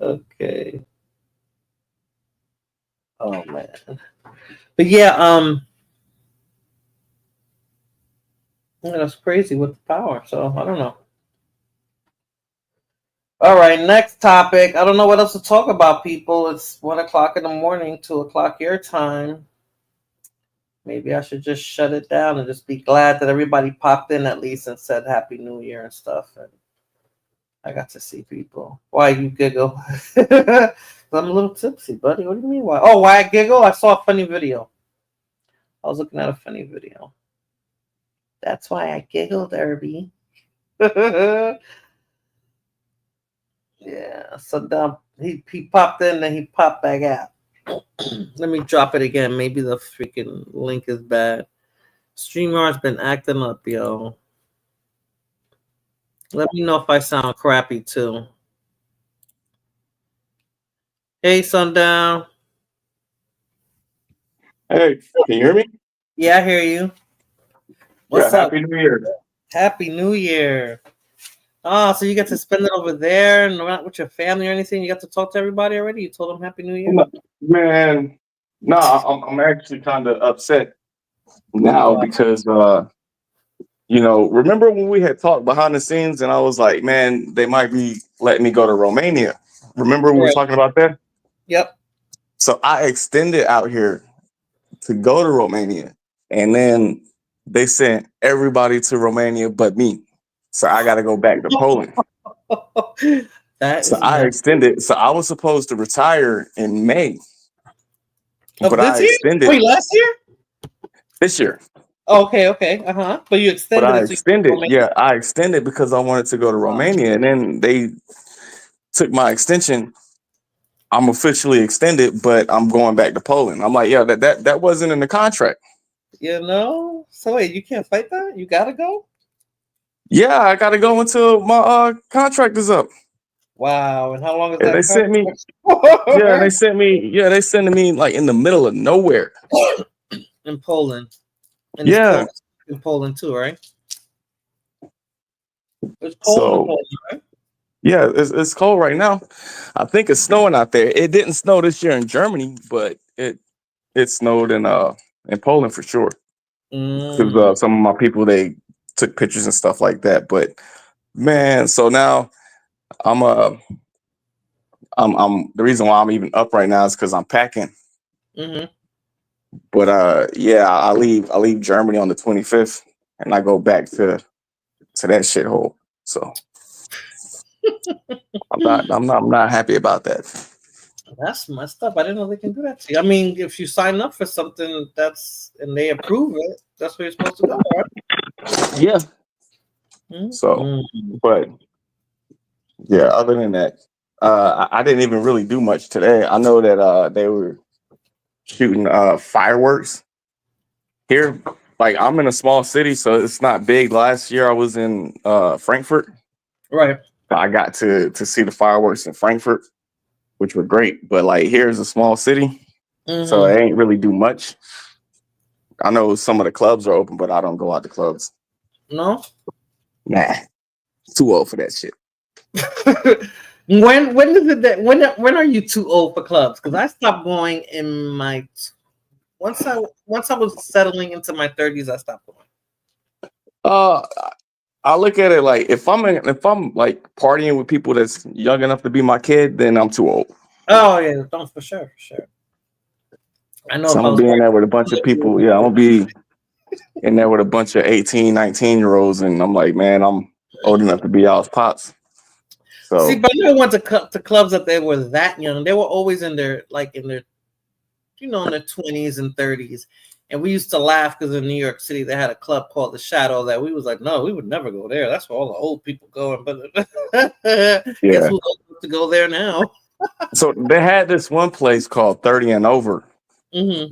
S2: Okay. Oh man. But yeah, Yeah, that's crazy with the power. So I don't know. All right, next topic. I don't know what else to talk about, people. It's 1 o'clock in the morning, 2 o'clock your time. Maybe I should just shut it down and just be glad that everybody popped in at least and said Happy New Year and stuff. And I got to see people. Why you giggle? I'm a little tipsy, buddy. What do you mean? Why? Oh, why I giggle? I saw a funny video. I was looking at a funny video. That's why I giggled, Irby. Yeah. So he popped in and he popped back out. Let me drop it again. Maybe the freaking link is bad. StreamYard's been acting up, yo. Let me know if I sound crappy too. Hey, Sundown.
S4: Hey, can you hear me?
S2: Yeah, I hear you. What's up?
S4: Happy New Year.
S2: Happy New Year. Oh, so you get to spend it over there and not with your family or anything? You got to talk to everybody already? You told them Happy New Year?
S4: Man, no, I'm actually kind of upset now because remember when we had talked behind the scenes and I was like, man, they might be letting me go to Romania. Remember we were talking about that?
S2: Yep.
S4: So I extended out here to go to Romania, and then they sent everybody to Romania but me. So I got to go back to Poland. I extended. So I was supposed to retire in May.
S2: But I extended. Wait, last year?
S4: This year.
S2: Okay. But you extended.
S4: But I extended. Yeah, I extended because I wanted to go to Romania, and then they took my extension. I'm officially extended, but I'm going back to Poland. I'm like, yeah, that wasn't in the contract.
S2: So wait, you can't fight that? You gotta go?
S4: Yeah, I gotta go until my contract is up.
S2: Wow, and how long is that?
S4: They sent me. They sent me like in the middle of nowhere.
S2: In Poland. And in Poland too, right? It's cold in Poland, right?
S4: Yeah, it's cold right now. I think it's snowing out there. It didn't snow this year in Germany, but it snowed in Poland for sure. Because some of my people, they took pictures and stuff like that. But man, so now I'm the reason why I'm even up right now is because I'm packing.
S2: Mm-hmm.
S4: But I leave Germany on the 25th, and I go back to that shithole. So I'm not happy about that.
S2: That's messed up. I didn't know they can do that to you. I mean, if you sign up for something and they approve it, that's where you're supposed to go, right?
S4: Yeah. Mm-hmm. So, but yeah, other than that, I didn't even really do much today. I know that they were shooting fireworks here. Like, I'm in a small city, so it's not big. Last year I was in Frankfurt.
S2: Right.
S4: I got to see the fireworks in Frankfurt, which were great. But like, here's a small city, so it ain't really do much. I know some of the clubs are open, but I don't go out to clubs.
S2: No?
S4: Nah. Too old for that shit.
S2: When are you too old for clubs? Because I stopped going in my once I was settling into my 30s, I stopped going.
S4: I look at it like if I'm like partying with people that's young enough to be my kid, then I'm too old.
S2: Oh yeah, for sure. I know.
S4: So I'm gonna be in there with a bunch of people. Yeah, I'm gonna be in there with a bunch of 18, 19-year-olds, and I'm like, man, I'm old enough to be y'all's pops. So
S2: see, but I never went to clubs that they were that young. They were always in their 20s and 30s. And we used to laugh because in New York City they had a club called The Shadow that we was like, no, we would never go there. That's where all the old people go. But guess who's old enough to go there now?
S4: So they had this one place called 30 and Over,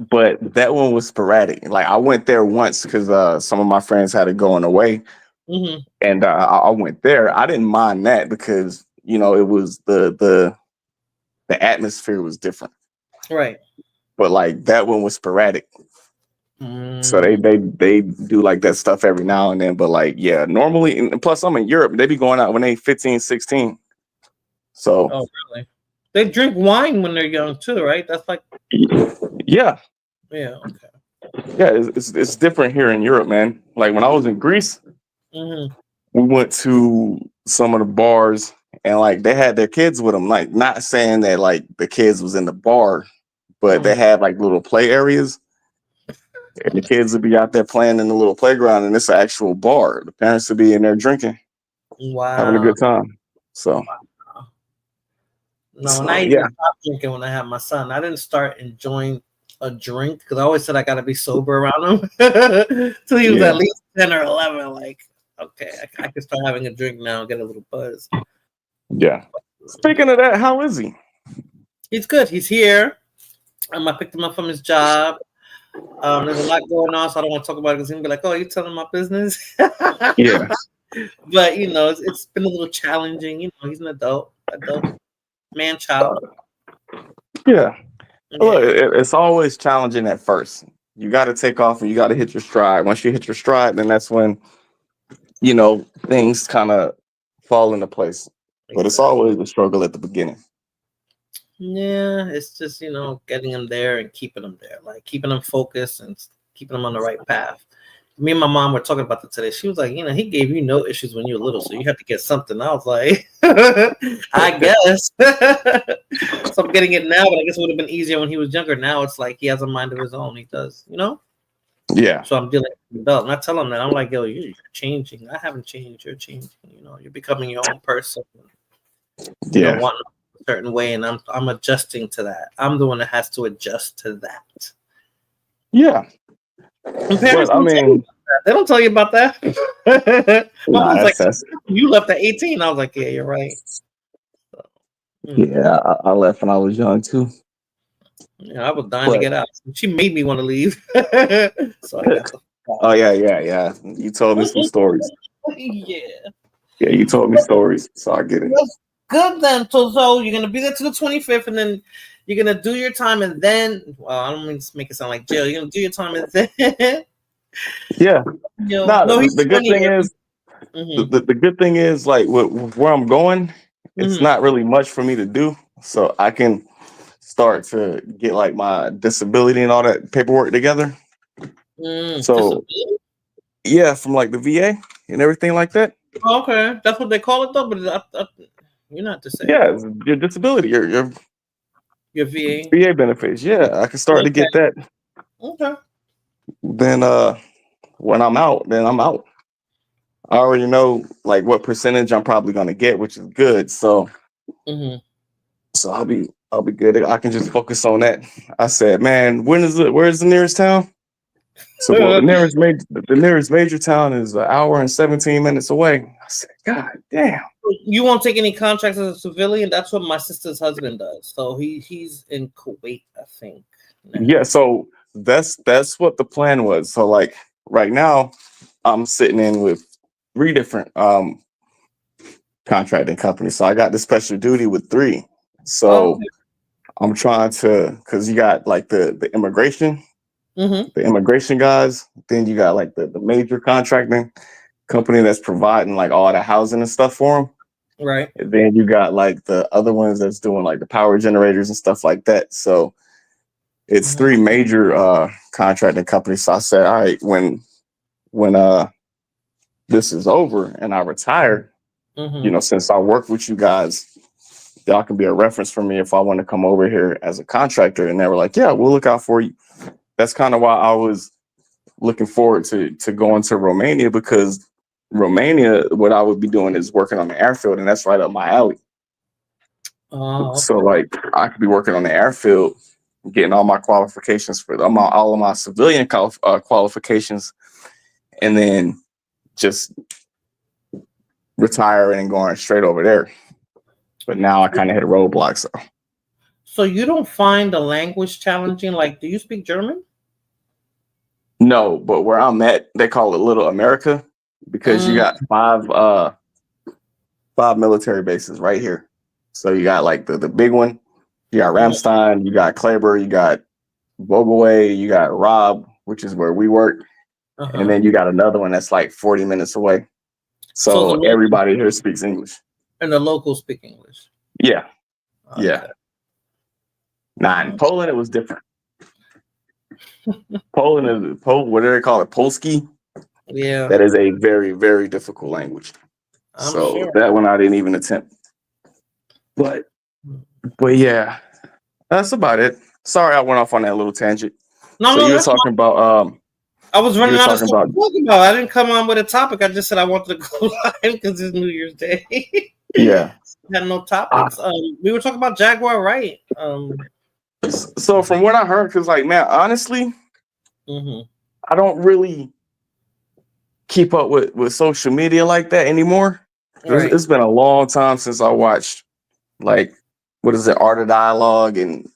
S4: but that one was sporadic. Like I went there once because some of my friends had it going away, and I went there. I didn't mind that because it was the atmosphere was different,
S2: right?
S4: But like that one was sporadic. So they do like that stuff every now and then, but like normally, and plus I'm in Europe, they be going out when they 15, 16. So
S2: really? They drink wine when they're young too, right? That's like
S4: yeah.
S2: Okay.
S4: Yeah, it's different here in Europe, man. Like when I was in Greece,
S2: Mm-hmm.
S4: we went to some of the bars and like they had their kids with them. Like not saying that like the kids was in the bar, but they had like little play areas. And the kids would be out there playing in the little playground, and it's an actual bar. The parents would be in there drinking, having a
S2: Wow.
S4: good time. So,
S2: No, and I even stopped drinking when I had my son. I didn't start enjoying a drink because I always said I got to be sober around him till he was at least 10 or 11. Like, okay, I can start having a drink now and get a little buzz.
S4: Yeah. Speaking of that, how is he?
S2: He's good. He's here. I picked him up from his job. There's a lot going on, so I don't want to talk about it because he'll be like, "Oh, you telling my business?"
S4: Yeah.
S2: But you know, it's been a little challenging. You know, he's an adult man child.
S4: Yeah. Look, it's always challenging at first. You got to take off and you got to hit your stride. Once you hit your stride, then that's when, you know, things kind of fall into place. But it's always a struggle at the beginning.
S2: Yeah, it's just, you know, getting them there and keeping them there, like keeping them focused and keeping them on the right path. Me and my mom were talking about that today. She was like, you know, he gave you no issues when you were little, so you had to get something. I was like, I guess. So I'm getting it now, but I guess it would have been easier when he was younger. Now it's like he has a mind of his own. He does, you know?
S4: Yeah.
S2: So I'm dealing with adult. And I tell him that. I'm like, yo, you're changing. I haven't changed. You're changing. You know, you're becoming your own person. You know, wanting a certain way, and I'm adjusting to that. I'm the one that has to adjust to that.
S4: Yeah.
S2: And parents they don't tell you about that. My mom's like, you left at 18. I was like, yeah, you're right. So,
S4: yeah, I left when I was young too.
S2: Yeah, I was dying to get out. She made me want to leave. So I got
S4: oh yeah. You told me some stories.
S2: Yeah,
S4: you told me stories, so I get it.
S2: Good then. So you're gonna be there to the 25th, and then you're gonna do your time, and then I don't mean to make it sound like jail. You're gonna do your time, and then
S4: yeah.
S2: You know,
S4: the good thing is, the good thing is, like where I'm going, it's not really much for me to do, so I can start to get like my disability and all that paperwork together. So yeah, from like the VA and everything like that.
S2: Okay, that's what they call it though, but you're not disabled.
S4: Yeah, your disability, your
S2: VA
S4: benefits. Yeah, I can start to get that.
S2: Okay.
S4: Then when I'm out, then I'm out. I already know like what percentage I'm probably gonna get, which is good. So so I'll be good. I can just focus on that. I said, man, where's the nearest town? So the nearest major town is an hour and 17 minutes away. I said, God damn.
S2: You won't take any contracts as a civilian. That's what my sister's husband does. So he's in Kuwait, I think.
S4: Yeah, so that's what the plan was. So like right now, I'm sitting in with 3 different contracting companies. So I got the special duty with 3. So I'm trying to, because you got like the immigration. The immigration guys, then you got like the major contracting company that's providing like all the housing and stuff for them.
S2: Right.
S4: And then you got like the other ones that's doing like the power generators and stuff like that. So it's 3 major contracting companies. So I said, all right, when this is over and I retire, you know, since I work with you guys, y'all can be a reference for me if I want to come over here as a contractor. And they were like, yeah, we'll look out for you. That's kind of why I was looking forward to going to Romania, because Romania, what I would be doing is working on the airfield, and that's right up my alley. So like I could be working on the airfield, getting all my qualifications for all of my civilian qualifications, and then just retiring and going straight over there. But now I kind of hit a roadblock.
S2: So you don't find the language challenging? Like, do you speak German?
S4: No, but where I'm at, they call it Little America, because you got 5 military bases right here. So you got like the big one, you got Ramstein, you got Kleber, you got Vogelway, you got Rob, which is where we work, and then you got another one that's like 40 minutes away. So everybody here speaks English.
S2: And the locals speak English.
S4: Yeah. Yeah. Nah, in Poland it was different. Poland is what do they call it? Polski.
S2: Yeah,
S4: That is a very, very difficult language.
S2: I'm
S4: So
S2: sure.
S4: that one I didn't even attempt. But yeah, that's about it. Sorry, I went off on that little tangent.
S2: No,
S4: So you were
S2: that's
S4: talking about
S2: I was running out of
S4: talking
S2: stuff
S4: about
S2: to talk about. I didn't come on with a topic. I just said I wanted to go live because it's New Year's Day.
S4: yeah.
S2: Had no topics. We were talking about Jaguar Wright.
S4: So from what I heard, because like man, honestly, I don't really keep up with social media like that anymore.
S2: Right.
S4: It's been a long time since I watched like what is it, Art of Dialogue and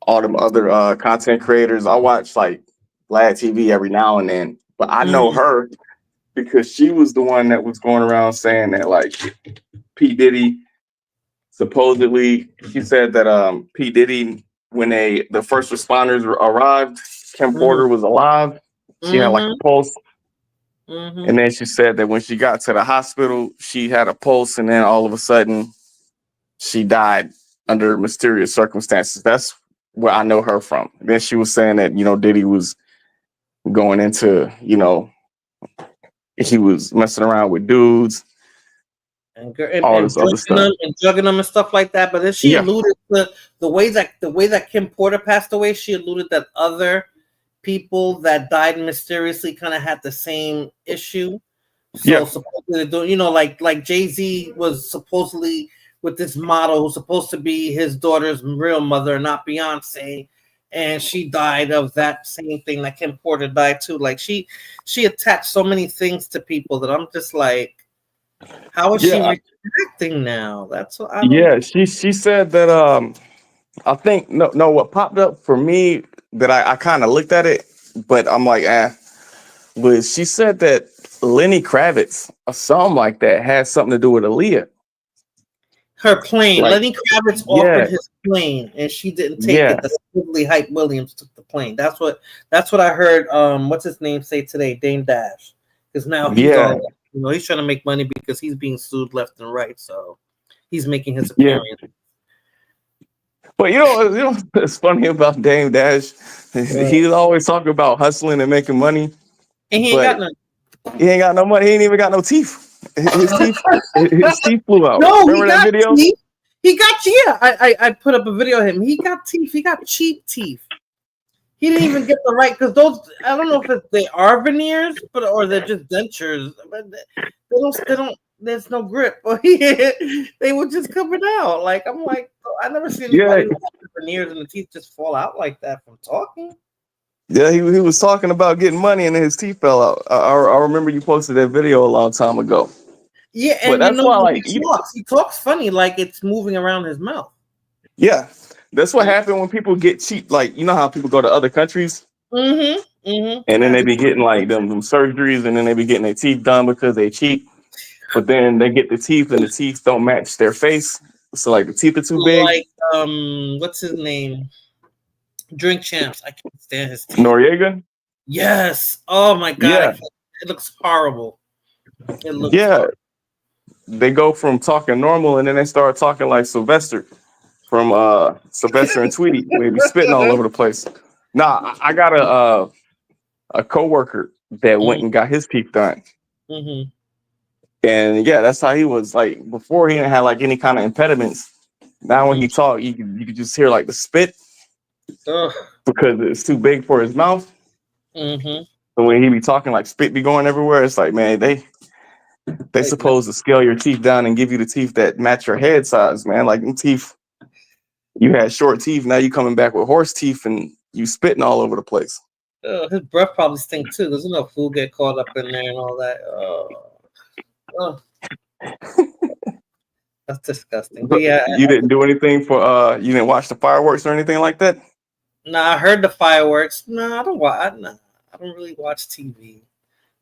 S4: all them other content creators. I watch like Vlad TV every now and then, but I know her because she was the one that was going around saying that like P. Diddy supposedly, she said that P. Diddy, when the first responders arrived, Kim Porter was alive. She had like a pulse. And then she said that when she got to the hospital, she had a pulse, and then all of a sudden she died under mysterious circumstances. That's where I know her from. Then she was saying that, Diddy was going into, he was messing around with dudes.
S2: And
S4: all this other stuff.
S2: And drugging them and stuff like that. But then she alluded to the way that Kim Porter passed away. She alluded that other people that died mysteriously kind of had the same issue. So supposedly, like Jay-Z was supposedly with this model who's supposed to be his daughter's real mother, not Beyonce, and she died of that same thing that Kim Porter died too. Like she attached so many things to people that I'm just like, how is she reacting now? That's what I don't
S4: she said that I think what popped up for me that I kind of looked at it, but I'm like, was she said that Lenny Kravitz or something like that had something to do with Aaliyah.
S2: Her plane. Like, Lenny Kravitz offered his plane and she didn't take it. The supposedly Hype Williams took the plane. That's what I heard what's his name say today, Dame Dash. Because now he's trying to make money because he's being sued left and right. So he's making his appearance.
S4: But it's funny about Dame Dash. He's always talking about hustling and making money.
S2: And he ain't got none.
S4: He ain't got no money. He ain't even got no teeth. His teeth flew out.
S2: No,
S4: remember that video?
S2: Teeth. He got I put up a video of him. He got teeth. He got cheap teeth. He didn't even get the right because those I don't know if they are veneers, or they're just dentures. But they don't. There's no grip. They were just coming out. Like I'm like, I never seen anybody with veneers and the teeth just fall out like that from talking.
S4: Yeah, he was talking about getting money and his teeth fell out. I remember you posted that video a long time ago.
S2: Yeah, and that's why he talks funny, like it's moving around his mouth.
S4: Yeah, that's what happened when people get cheap. Like how people go to other countries, and then they be getting like them surgeries, and then they be getting their teeth done because they cheap. But then they get the teeth, and the teeth don't match their face. So like the teeth are too big.
S2: Like what's his name? Drink Champs. I can't stand his teeth.
S4: Noriega?
S2: Yes. Oh my god. Yeah. It looks horrible. It looks horrible.
S4: They go from talking normal and then they start talking like Sylvester from Sylvester and Tweety. They be spitting all over the place. Nah, I got a coworker that went and got his teeth done. And that's how he was. Like before he didn't have like any kind of impediments. Now when he talked, you could just hear like the spit. Because it's too big for his mouth. So when he be talking, like spit be going everywhere, it's like, man, they supposed to scale your teeth down and give you the teeth that match your head size, man. Like them teeth, you had short teeth, now you coming back with horse teeth and you spitting all over the place.
S2: His breath probably stink too. There's enough food get caught up in there and all that. That's disgusting. But yeah,
S4: you didn't do anything for you didn't watch the fireworks or anything like that?
S2: Nah, I heard the fireworks. No, I don't watch. I don't really watch TV.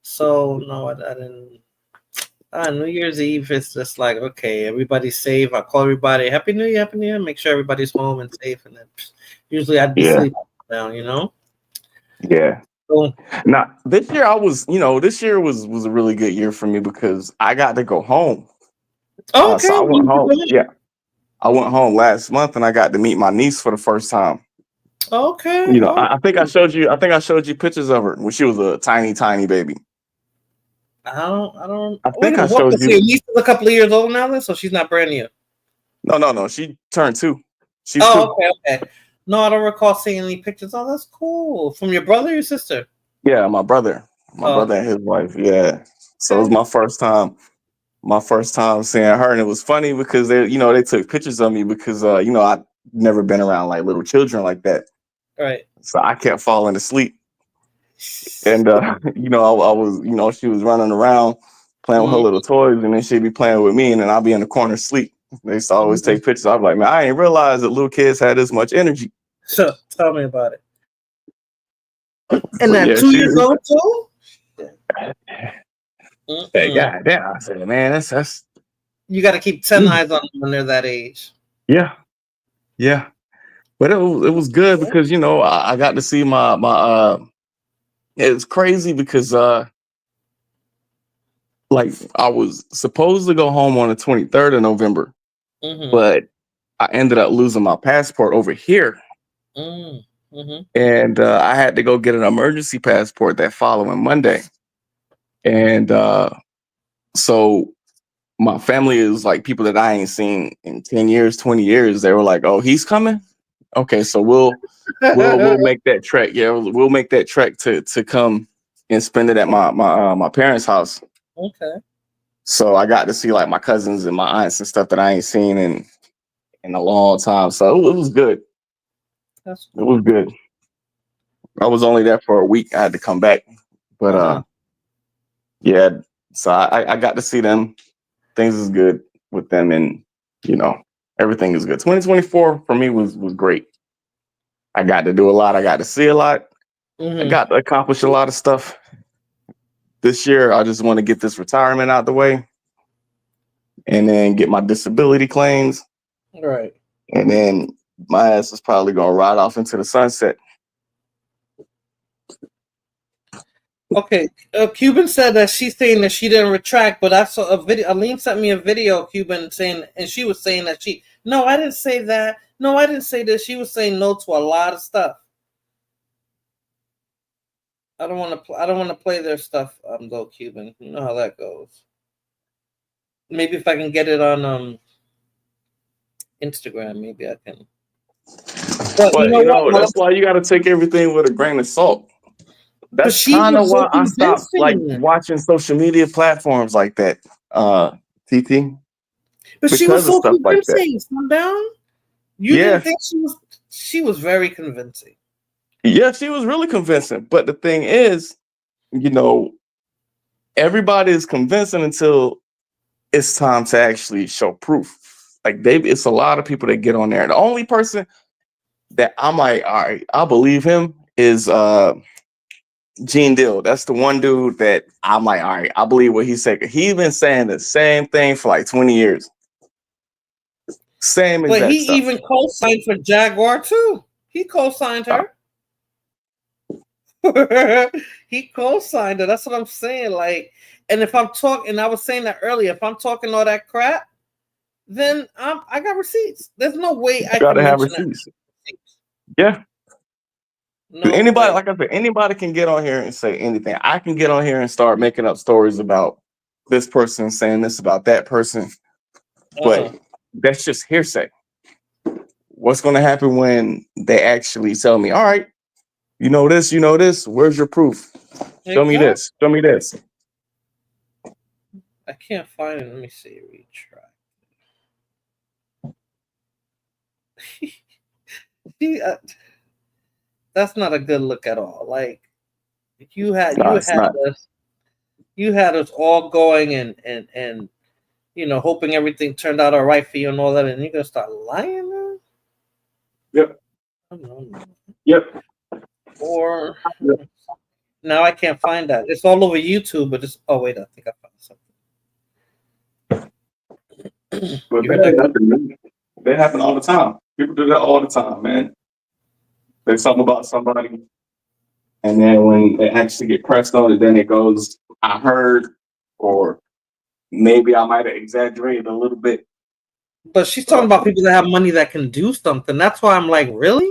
S2: So no, I didn't. New Year's Eve, it's just like, okay, everybody's safe. I call everybody, Happy New Year, make sure everybody's home and safe. And then usually I'd be sleeping down,
S4: Yeah. So, now this year this year was a really good year for me because I got to go home.
S2: Oh, okay.
S4: So I went home. Yeah. I went home last month and I got to meet my niece for the first time.
S2: Okay.
S4: You know, I think I showed you. I think I showed you pictures of her when she was a tiny, tiny baby.
S2: I don't.
S4: I
S2: Wait
S4: think
S2: a
S4: I
S2: minute. What
S4: showed
S2: was
S4: you.
S2: she? Lisa's a couple of years old now, then, so she's not brand new.
S4: No. She turned 2. She's 2.
S2: Oh, okay. No, I don't recall seeing any pictures. Oh, that's cool. From your brother or your sister?
S4: Yeah, my brother and his wife. Yeah. So it was my first time. My first time seeing her, and it was funny because they took pictures of me because I'd never been around like little children like that.
S2: Right.
S4: So I kept falling asleep. And I was, she was running around playing with her little toys, and then she'd be playing with me, and then I'd be in the corner asleep. They used to always take pictures. I'm like, man, I didn't realize that little kids had this much energy.
S2: So tell me about it. And that 2 years old too?
S4: Hey, God damn. I said, man, that's
S2: you got to keep 10 eyes on them when they're that age.
S4: Yeah. But it was good because I got to see my it's crazy because like I was supposed to go home on the 23rd of November, but I ended up losing my passport over here. And I had to go get an emergency passport that following Monday. And so my family is like people that I ain't seen in 10 years, 20 years. They were like, oh, he's coming? Okay, so we'll make that trek. Yeah, we'll make that trek to come and spend it at my parents' house.
S2: Okay.
S4: So I got to see like my cousins and my aunts and stuff that I ain't seen in a long time. So it was good. It was good. I was only there for a week. I had to come back. But yeah, so I got to see them. Things is good with them, and everything is good. 2024 for me was great. I got to do a lot. I got to see a lot. I got to accomplish a lot of stuff. This year, I just want to get this retirement out the way, and then get my disability claims.
S2: Right.
S4: And then my ass is probably gonna ride off into the sunset.
S2: Okay, Cuban said that she's saying that she didn't retract, but I saw a video. Aline sent me a video, Cuban, saying, and she was saying that no, I didn't say that. No, I didn't say this. She was saying no to a lot of stuff. I don't want to play their stuff, though, Cuban. You know how that goes. Maybe if I can get it on Instagram, maybe I can. But
S4: that's why you got to take everything with a grain of salt. That's kind of why I stopped watching social media platforms like that, TT.
S2: But she was so convincing. Slow down. You didn't think she was very convincing.
S4: Yeah, she was really convincing. But the thing is, everybody is convincing until it's time to actually show proof. Like it's a lot of people that get on there. The only person that I'm like, all right, I believe him is Gene Deal. That's the one dude that I'm like, all right, I believe what he said. He's been saying the same thing for like 20 years. Same exact
S2: But he
S4: stuff.
S2: even co-signed for Jaguar too. He co-signed her. He co-signed her. That's what I'm saying. Like, and if I'm talking, and I was saying that earlier, if I'm talking all that crap, then I got receipts. There's no way I
S4: gotta have receipts. Yeah. No anybody, like I said, anybody can get on here and say anything. I can get on here and start making up stories about this person saying this about that person, but that's just hearsay. What's going to happen when they actually tell me, all right, you know this, where's your proof? Show me this. Show me this.
S2: I can't find it. Let me see. Retry. That's not a good look at all. Like you had us all going and hoping everything turned out all right for you and all that, and you're gonna start lying now?
S4: Yep. Yep.
S2: Or now I can't find that. It's all over YouTube, but I think I found something.
S4: But they happen all the time. People do that all the time, man. There's something about somebody, and then when they actually get pressed on it, then it goes, I heard, or maybe I might have exaggerated a little bit.
S2: But she's talking about people that have money that can do something. That's why I'm like, really?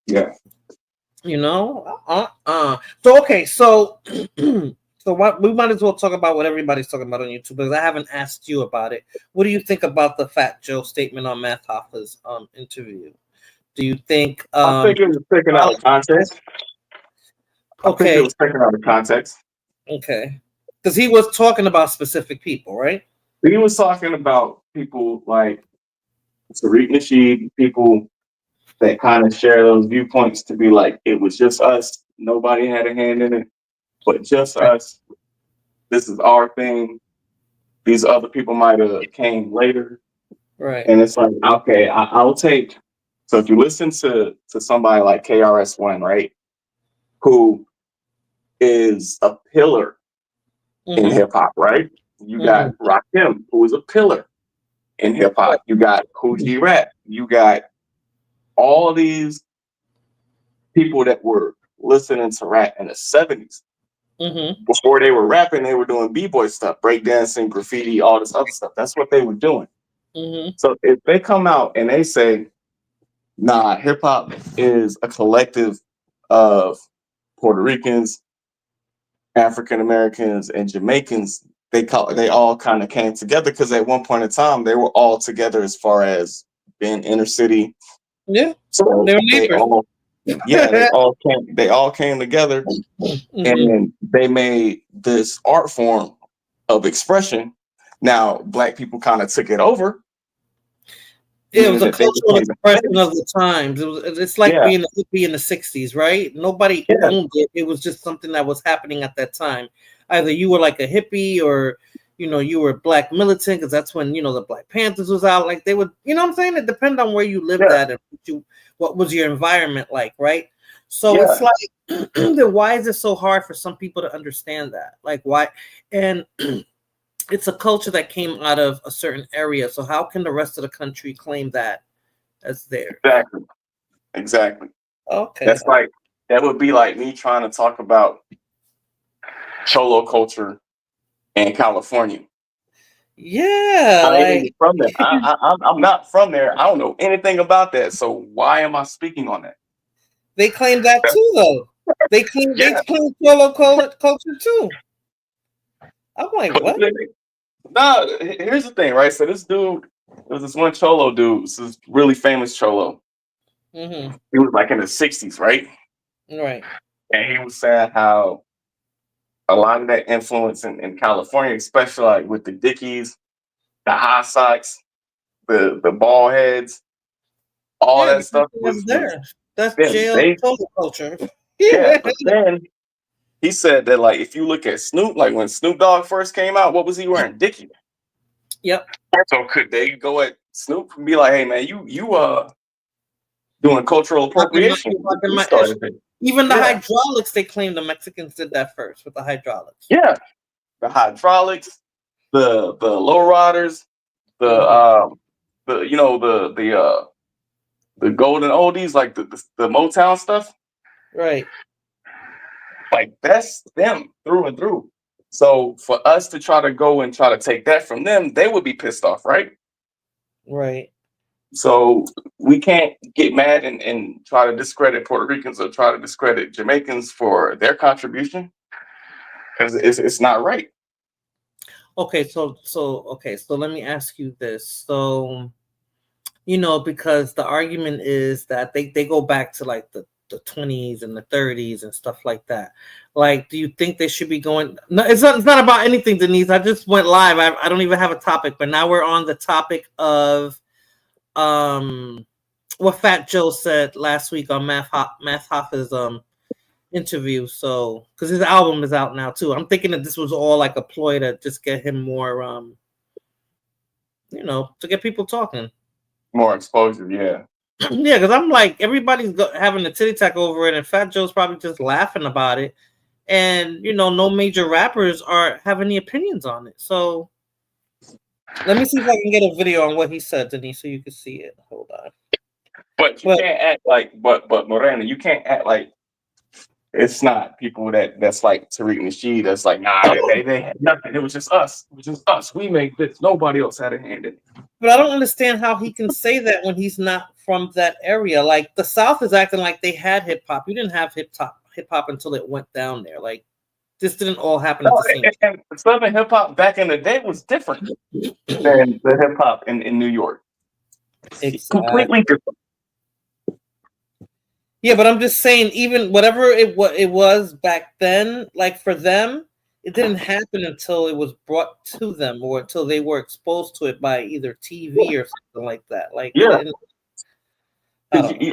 S4: Yeah.
S2: You know, So okay, so so what we might as well talk about what everybody's talking about on YouTube because I haven't asked you about it. What do you think about the Fat Joe statement on Math Hoffa's interview? Do you think?
S4: I think it was taken out of context. I think it was taken out of context.
S2: Okay, because he was talking about specific people, right?
S4: He was talking about people like Tariq Nasheed, people that kind of share those viewpoints to be like, it was just us. Nobody had a hand in it, but just us. This is our thing. These other people might have came later.
S2: Right.
S4: And it's like, okay, I'll take. So if you listen to somebody like KRS-One, right, who is a pillar in hip hop, right? You got Rakim, who is a pillar in hip hop. You got Kool G Rap. You got all these people that were listening to rap in the 70s. Before they were rapping, they were doing b-boy stuff, breakdancing, graffiti, all this other stuff. That's what they were doing. So if they come out and they say, nah, hip hop is a collective of Puerto Ricans, African Americans, and Jamaicans, they all kind of came together because at one point in time they were all together as far as being inner city.
S2: Yeah.
S4: So they all came together and they made this art form of expression. Now Black people kind of took it over.
S2: It was a cultural expression of the times. It's like being a hippie in the 60s, right? Nobody owned it. It was just something that was happening at that time. Either you were like a hippie or, you know, you were Black militant because that's when, you know, the Black Panthers was out. Like they would, you know what I'm saying? It depended on where you lived at and what was your environment like, right? So it's like, then why is it so hard for some people to understand that? Like why? And it's a culture that came out of a certain area. So how can the rest of the country claim that as theirs?
S4: Exactly.
S2: Okay.
S4: That's like, that would be like me trying to talk about Cholo culture in California.
S2: Yeah.
S4: I ain't even from there. I'm not from there. I don't know anything about that. So why am I speaking on that?
S2: They claim that too, though. They claim Cholo culture too. I'm like, what?
S4: No, here's the thing, right? So this dude, there was this one Cholo dude, this really famous Cholo. He was like in the 60s, right?
S2: Right.
S4: And he was saying how a lot of that influence in California, especially like with the Dickies, the high socks, the ball heads, all that stuff was
S2: there. That's jail Cholo culture.
S4: But then he said that, like, if you look at Snoop, like when Snoop Dogg first came out, what was he wearing? Dickie.
S2: Yep.
S4: So could they go at Snoop and be like, "Hey, man, you doing cultural appropriation?"
S2: Even the hydraulics, they claim the Mexicans did that first with the hydraulics.
S4: Yeah, the hydraulics, the lowriders, the golden oldies, like the Motown stuff.
S2: Right.
S4: Like that's them through and through. So for us to try to go and try to take that from them, they would be pissed off, right?
S2: Right.
S4: So we can't get mad and try to discredit Puerto Ricans or try to discredit Jamaicans for their contribution because it's not right.
S2: Okay, so let me ask you this. So, you know, because the argument is that they go back to like the 20s and the 30s and stuff like that. Like, do you think they should be going? No, it's not about anything, Denise. I just went live. I don't even have a topic, but now we're on the topic of what Fat Joe said last week on Math Hoffa's interview. So, because his album is out now too. I'm thinking that this was all like a ploy to just get him more, you know, to get people talking.
S4: More exposure, yeah.
S2: Yeah, because I'm like, everybody's having a titty tack over it, and Fat Joe's probably just laughing about it. And, you know, no major rappers have any opinions on it. So let me see if I can get a video on what he said, Denise, so you can see it. Hold on.
S4: But you can't act like, but Morena, you can't act like it's not people that's like Tariq Nasheed. That's like, nah, they had nothing. It was just us. It was just us. We made this. Nobody else had a hand in it.
S2: But I don't understand how he can say that when he's not from that area. Like the South is acting like they had hip hop. You didn't have hip hop until it went down there. Like this didn't all happen at the same time.
S4: And Southern hip hop back in the day was different than the hip hop in New York.
S2: Exactly.
S4: Completely different.
S2: Yeah, but I'm just saying, even whatever it was back then, like for them, it didn't happen until it was brought to them or until they were exposed to it by either TV or something like that. Like,
S4: yeah.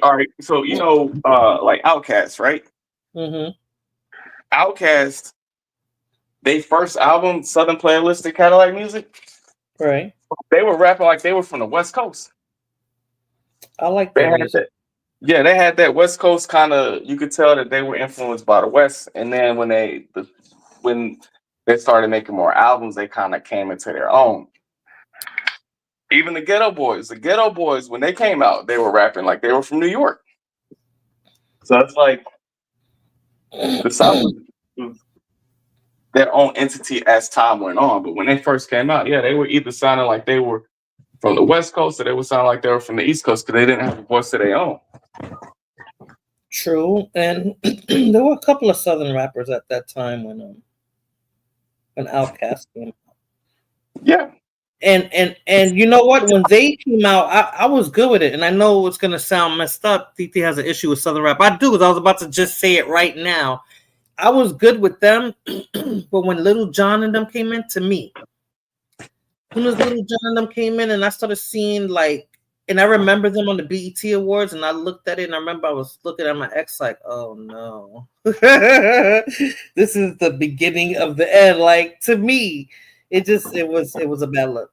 S4: All right, so you know, like Outkast, right?
S2: Mm-hmm.
S4: Outkast, they first album, Southern Playalistic Cadillac Music,
S2: right?
S4: They were rapping like they were from the West Coast.
S2: I like that.
S4: Yeah, they had that West Coast kind of. You could tell that they were influenced by the West, and then when they started making more albums, they kind of came into their own. Even the Ghetto Boys, when they came out, they were rapping like they were from New York. So it's like the South was their own entity as time went on. But when they first came out, yeah, they were either sounding like they were from the West Coast or they would sound like they were from the East Coast because they didn't have a voice of their own.
S2: True, and there were a couple of Southern rappers at that time when Outkast came out.
S4: Yeah.
S2: And you know what? When they came out, I was good with it. And I know it's gonna sound messed up. TT has an issue with Southern rap. I do, because I was about to just say it right now. I was good with them, but when Little John and them came in, to me, when Little John and them came in, and I started seeing and I remember them on the BET Awards, and I looked at it, and I remember I was looking at my ex like, oh no, this is the beginning of the end. Like, to me, it was a bad look.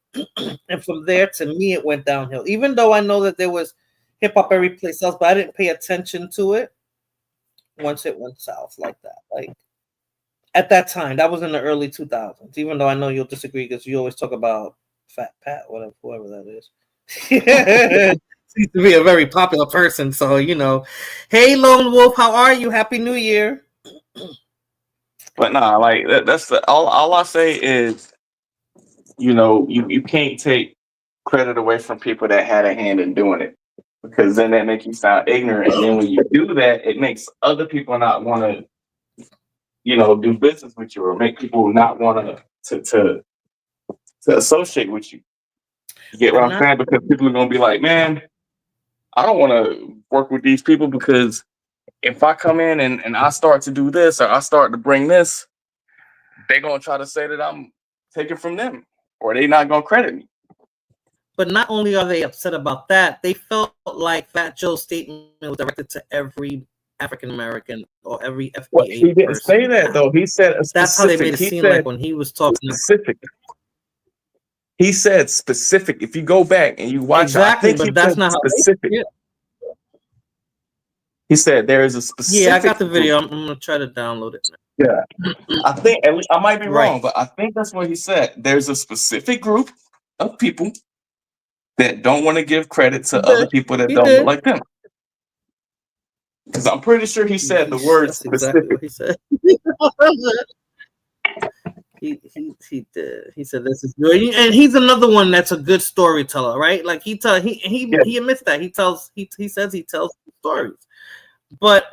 S2: And from there, to me, it went downhill. Even though I know that there was hip hop every place else, but I didn't pay attention to it once it went south like that. Like at that time, that was in the early 2000s. Even though I know you'll disagree because you always talk about Fat Pat, whoever that is. Seems to be a very popular person, so you know. Hey, Lone Wolf, how are you? Happy New Year.
S4: But nah, like that's all I say is, you know, you can't take credit away from people that had a hand in doing it, because then that makes you sound ignorant, and then when you do that, it makes other people not want to, you know, do business with you, or make people not want to associate with you. You get what I'm saying? Because people are gonna be like, man, I don't want to work with these people, because if I come in and I start to do this, or I start to bring this, they're gonna try to say that I'm taking from them, or they not gonna credit me.
S2: But not only are they upset about that, they felt like Fat Joe's statement was directed to every African American or every FBA
S4: Well, he didn't
S2: person.
S4: say that though. He said a specific.
S2: That's how they made it seem like when he was talking
S4: specific. He said specific. If you go back and you watch,
S2: exactly, but that's not
S4: specific. He said there is a specific.
S2: Yeah, I got the video. I'm gonna try to download it.
S4: Yeah, I think I might be wrong, but I think that's what he said. There's a specific group of people that don't want to give credit to other people that don't look like them. Because I'm pretty sure he said the word specific.
S2: Exactly what he said. He did. He said this is good, and he's another one that's a good storyteller, right? Like he admits that he says he tells stories, but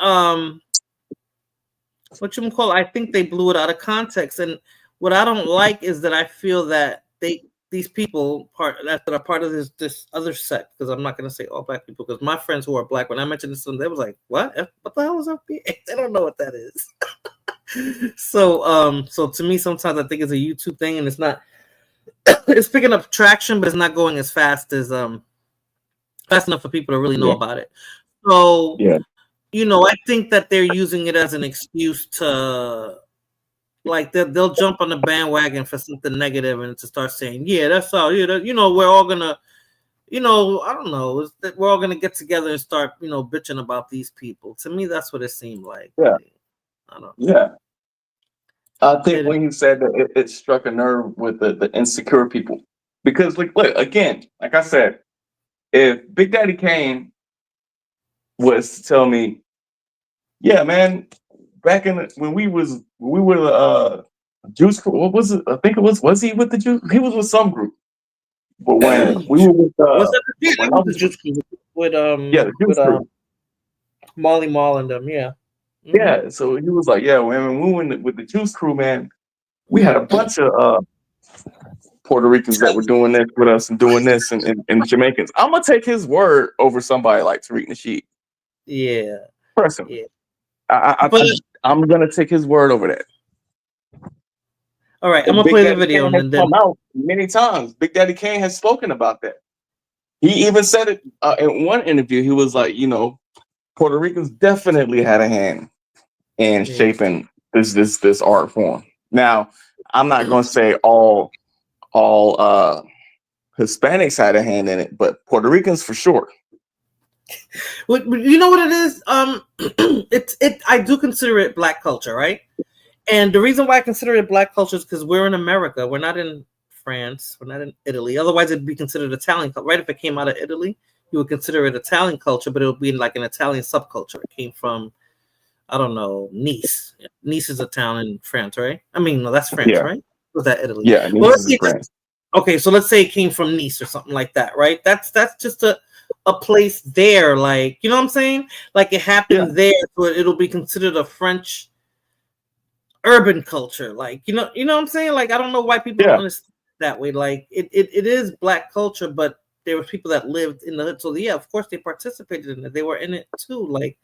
S2: what you call? I think they blew it out of context, and what I don't like is that I feel that these people that are part of this other sect, because I'm not going to say all black people, because my friends who are black, when I mentioned this to them, they was like, what the hell is FBA? They don't know what that is. So to me, sometimes I think it's a YouTube thing, and it's not. It's picking up traction, but it's not going as fast enough for people to really know about it. So you know, I think that they're using it as an excuse to, like, they'll jump on the bandwagon for something negative and to start saying, yeah, that's all. You know, we're all gonna, you know, I don't know, we're all gonna get together and start, you know, bitching about these people. To me, that's what it seemed like.
S4: Yeah.
S2: I don't know.
S4: Yeah. I think when he said that, it struck a nerve with the insecure people, because look again, like I said, if Big Daddy Kane was to tell me, yeah, man, back in when we were Juice Crew, what was it? I think it was he with the Juice? He was with some group, but when we were with
S2: was that the Juice Crew? with
S4: Yeah, the Juice
S2: with
S4: Crew.
S2: Molly Mall and them. Yeah. Mhm.
S4: Yeah, so he was like, yeah, when we went with the Juice Crew, man, we had a bunch of Puerto Ricans that were doing this with us and doing this and Jamaicans. I'm gonna take his word over somebody like Tariq Nasheed.
S2: Yeah.
S4: Personally,
S2: Yeah.
S4: I,
S2: But
S4: I'm gonna take his word over that.
S2: all right, I'm
S4: And
S2: gonna
S4: Big
S2: play the
S4: Daddy
S2: video
S4: Kane has
S2: and
S4: come
S2: then
S4: out many times. Big Daddy Kane has spoken about that. He even said it in one interview. He was like, you know, Puerto Ricans definitely had a hand in
S2: yeah.
S4: shaping this art form. Now, I'm not gonna say all Hispanics had a hand in it, but Puerto Ricans for sure.
S2: You know what it is? I do consider it Black culture, right? And the reason why I consider it Black culture is because we're in America. We're not in France. We're not in Italy. Otherwise, it'd be considered Italian, right? If it came out of Italy, you would consider it Italian culture, but it would be like an Italian subculture. It came from, I don't know, Nice. Nice is a town in France, right? I mean, no, that's France,
S4: Yeah,
S2: right? Was that Italy?
S4: yeah.
S2: Well,
S4: Nice is France.
S2: okay, so let's say it came from Nice or something like that, right? That's just a place there, like, you know what I'm saying? Like it happened there, so it'll be considered a French urban culture, like, you know what I'm saying? Like, I don't know why people don't understand that way. Like it is Black culture, but there were people that lived in the hood, so yeah, of course they participated in it. They were in it too, like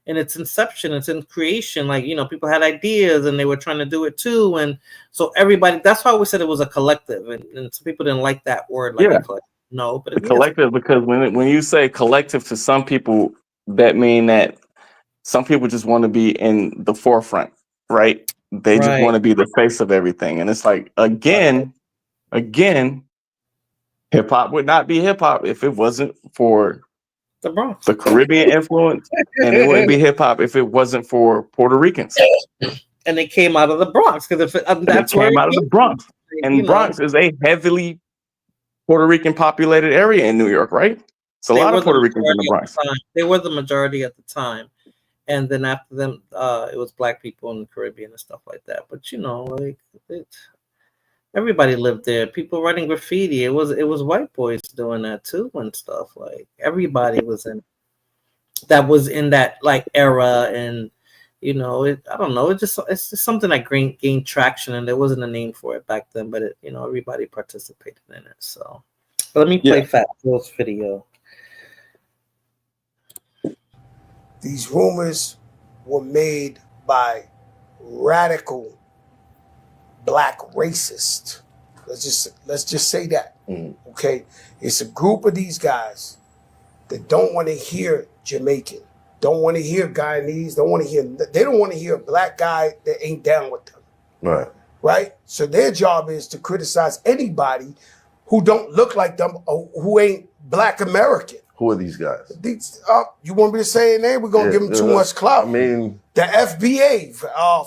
S2: in its inception, it's in creation. Like, you know, people had ideas and they were trying to do it too, and so everybody. That's why we said it was a collective, and some people didn't like that word, like a collective. No, but
S4: the collective, because when you say collective to some people, that mean that some people just want to be in the forefront, right? They just want to be the face of everything. And it's like, again, hip hop would not be hip hop if it wasn't for
S2: the Bronx,
S4: the Caribbean influence, and it wouldn't be hip hop if it wasn't for Puerto Ricans.
S2: And they came out of the Bronx because that's
S4: where it came out of the Bronx. And Bronx is a heavily Puerto Rican populated area in New York, right? So a lot of Puerto Ricans in the Bronx.
S2: They were the majority at the time. And then after them, it was Black people in the Caribbean and stuff like that. But you know, like everybody lived there. People writing graffiti. It was white boys doing that too and stuff. Like everybody was in that like era, and you know, I don't know. It's just something that gained traction, and there wasn't a name for it back then. But everybody participated in it. So let me play Fat Phil's video.
S5: These rumors were made by radical Black racists. Let's just say that. Okay? It's a group of these guys that don't want to hear Jamaican, don't want to hear Guyanese, they don't want to hear a Black guy that ain't down with them.
S6: Right.
S5: Right? So their job is to criticize anybody who don't look like them or who ain't Black American.
S6: Who are these guys?
S5: You want me to say a name? We're going to give them too much clout.
S6: I mean,
S5: the FBA,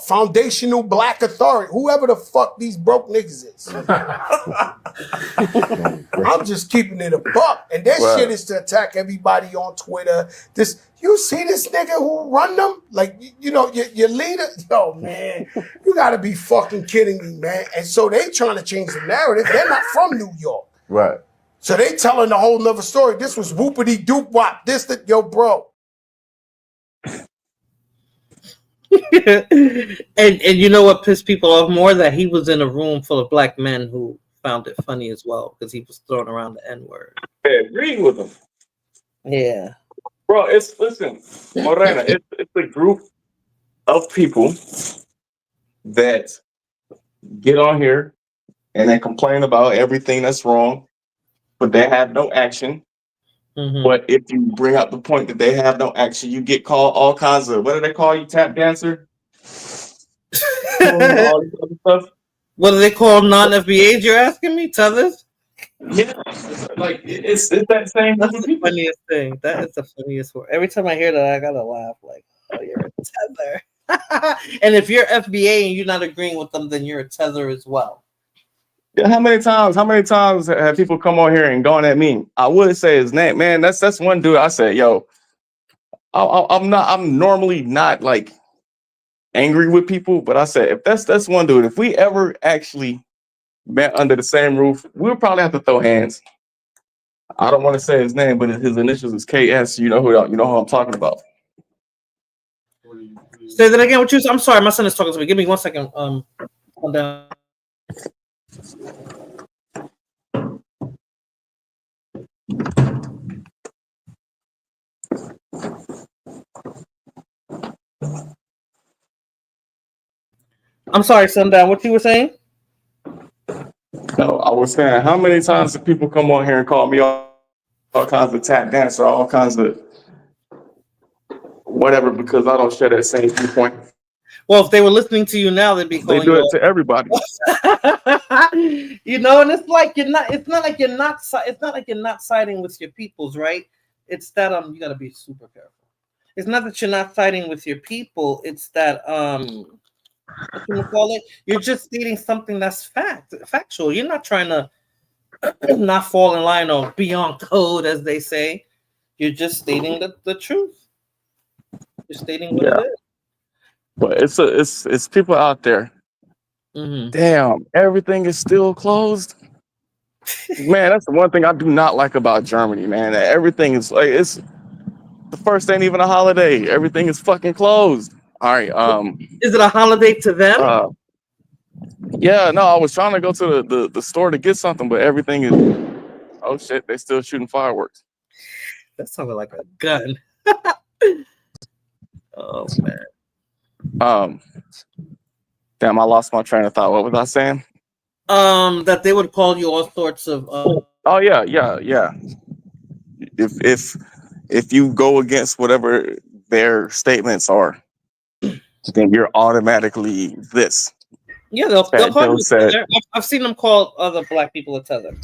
S5: Foundational Black Authority, whoever the fuck these broke niggas is. I'm just keeping it a buck. And that shit is to attack everybody on Twitter. You see this nigga who run them? Like, your leader? Yo, man, you got to be fucking kidding me, man. And so they trying to change the narrative. They're not from New York.
S6: Right.
S5: So they telling a whole nother story. This was whoopity doop wop. Yo, bro.
S2: and you know what pissed people off more? That he was in a room full of Black men who found it funny as well because he was throwing around the N-word.
S4: I agree with him.
S2: Yeah.
S4: Bro, listen, Morena, it's a group of people that get on here and they complain about everything that's wrong, but they have no action. Mm-hmm. But if you bring up the point that they have no action, you get called all kinds of, what do they call you, tap dancer? All this other stuff.
S2: What do they call non-FBAs, you're asking me? Tethers?
S4: Yeah, like it's that same.
S2: That's the funniest thing. That is the funniest word. Every time I hear that, I gotta laugh. Like, oh, you're a tether. And if you're FBA and you're not agreeing with them, then you're a tether as well.
S4: Yeah, how many times have people come on here and gone at me? I would say his name, man. That's one dude. I said, yo, I'm normally not like angry with people, but I said if that's one dude. If we ever actually met under the same roof, we'll probably have to throw hands. I don't want to say his name, but his initials is KS. You know who I'm talking about.
S2: Say that again. I'm sorry, my son is talking to me. Give me 1 second. Hold down. I'm sorry, Sundown. What you were saying?
S4: No, I was saying, how many times do people come on here and call me all kinds of tap dancer, all kinds of whatever, because I don't share that same viewpoint.
S2: Well, if they were listening to you now, they'd be calling
S4: you. They do it to everybody.
S2: You know, and it's like you're not. It's not like you're not. It's not like you're not siding with your peoples, right? It's that you got to be super careful. It's not that you're not siding with your people. It's that what you call it? You're just stating something that's factual. You're not trying to not fall in line or be on code, as they say. You're just stating the truth. You're stating what it is.
S4: But it's people out there.
S2: Mm-hmm.
S4: Damn, everything is still closed. Man, that's the one thing I do not like about Germany, man. That everything is like the first ain't even a holiday. Everything is fucking closed. All right.
S2: Is it a holiday to them?
S4: Yeah, no, I was trying to go to the store to get something, but everything is oh shit, they still shooting fireworks.
S2: That sounded like a gun. Oh man.
S4: Damn, I lost my train of thought. What was I saying?
S2: That they would call you all sorts of
S4: Oh yeah. If you go against whatever their statements are, then you're automatically this.
S2: Yeah, they'll call you. I've seen them call other black people a tether.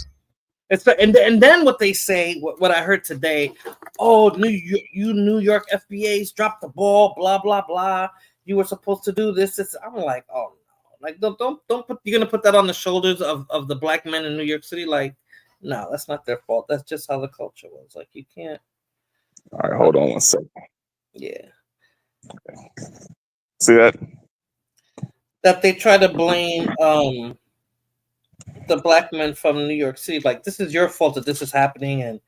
S2: And then what they say, what I heard today, oh, New York FBA's dropped the ball, blah blah blah. You were supposed to do this. I'm like, oh no, like don't put. You're gonna put that on the shoulders of the black men in New York City. Like, no, that's not their fault. That's just how the culture was. Like, you can't.
S4: All right, hold on 1 second.
S2: Yeah.
S4: Okay. See that?
S2: That they try to blame the black men from New York City, like this is your fault that this is happening, and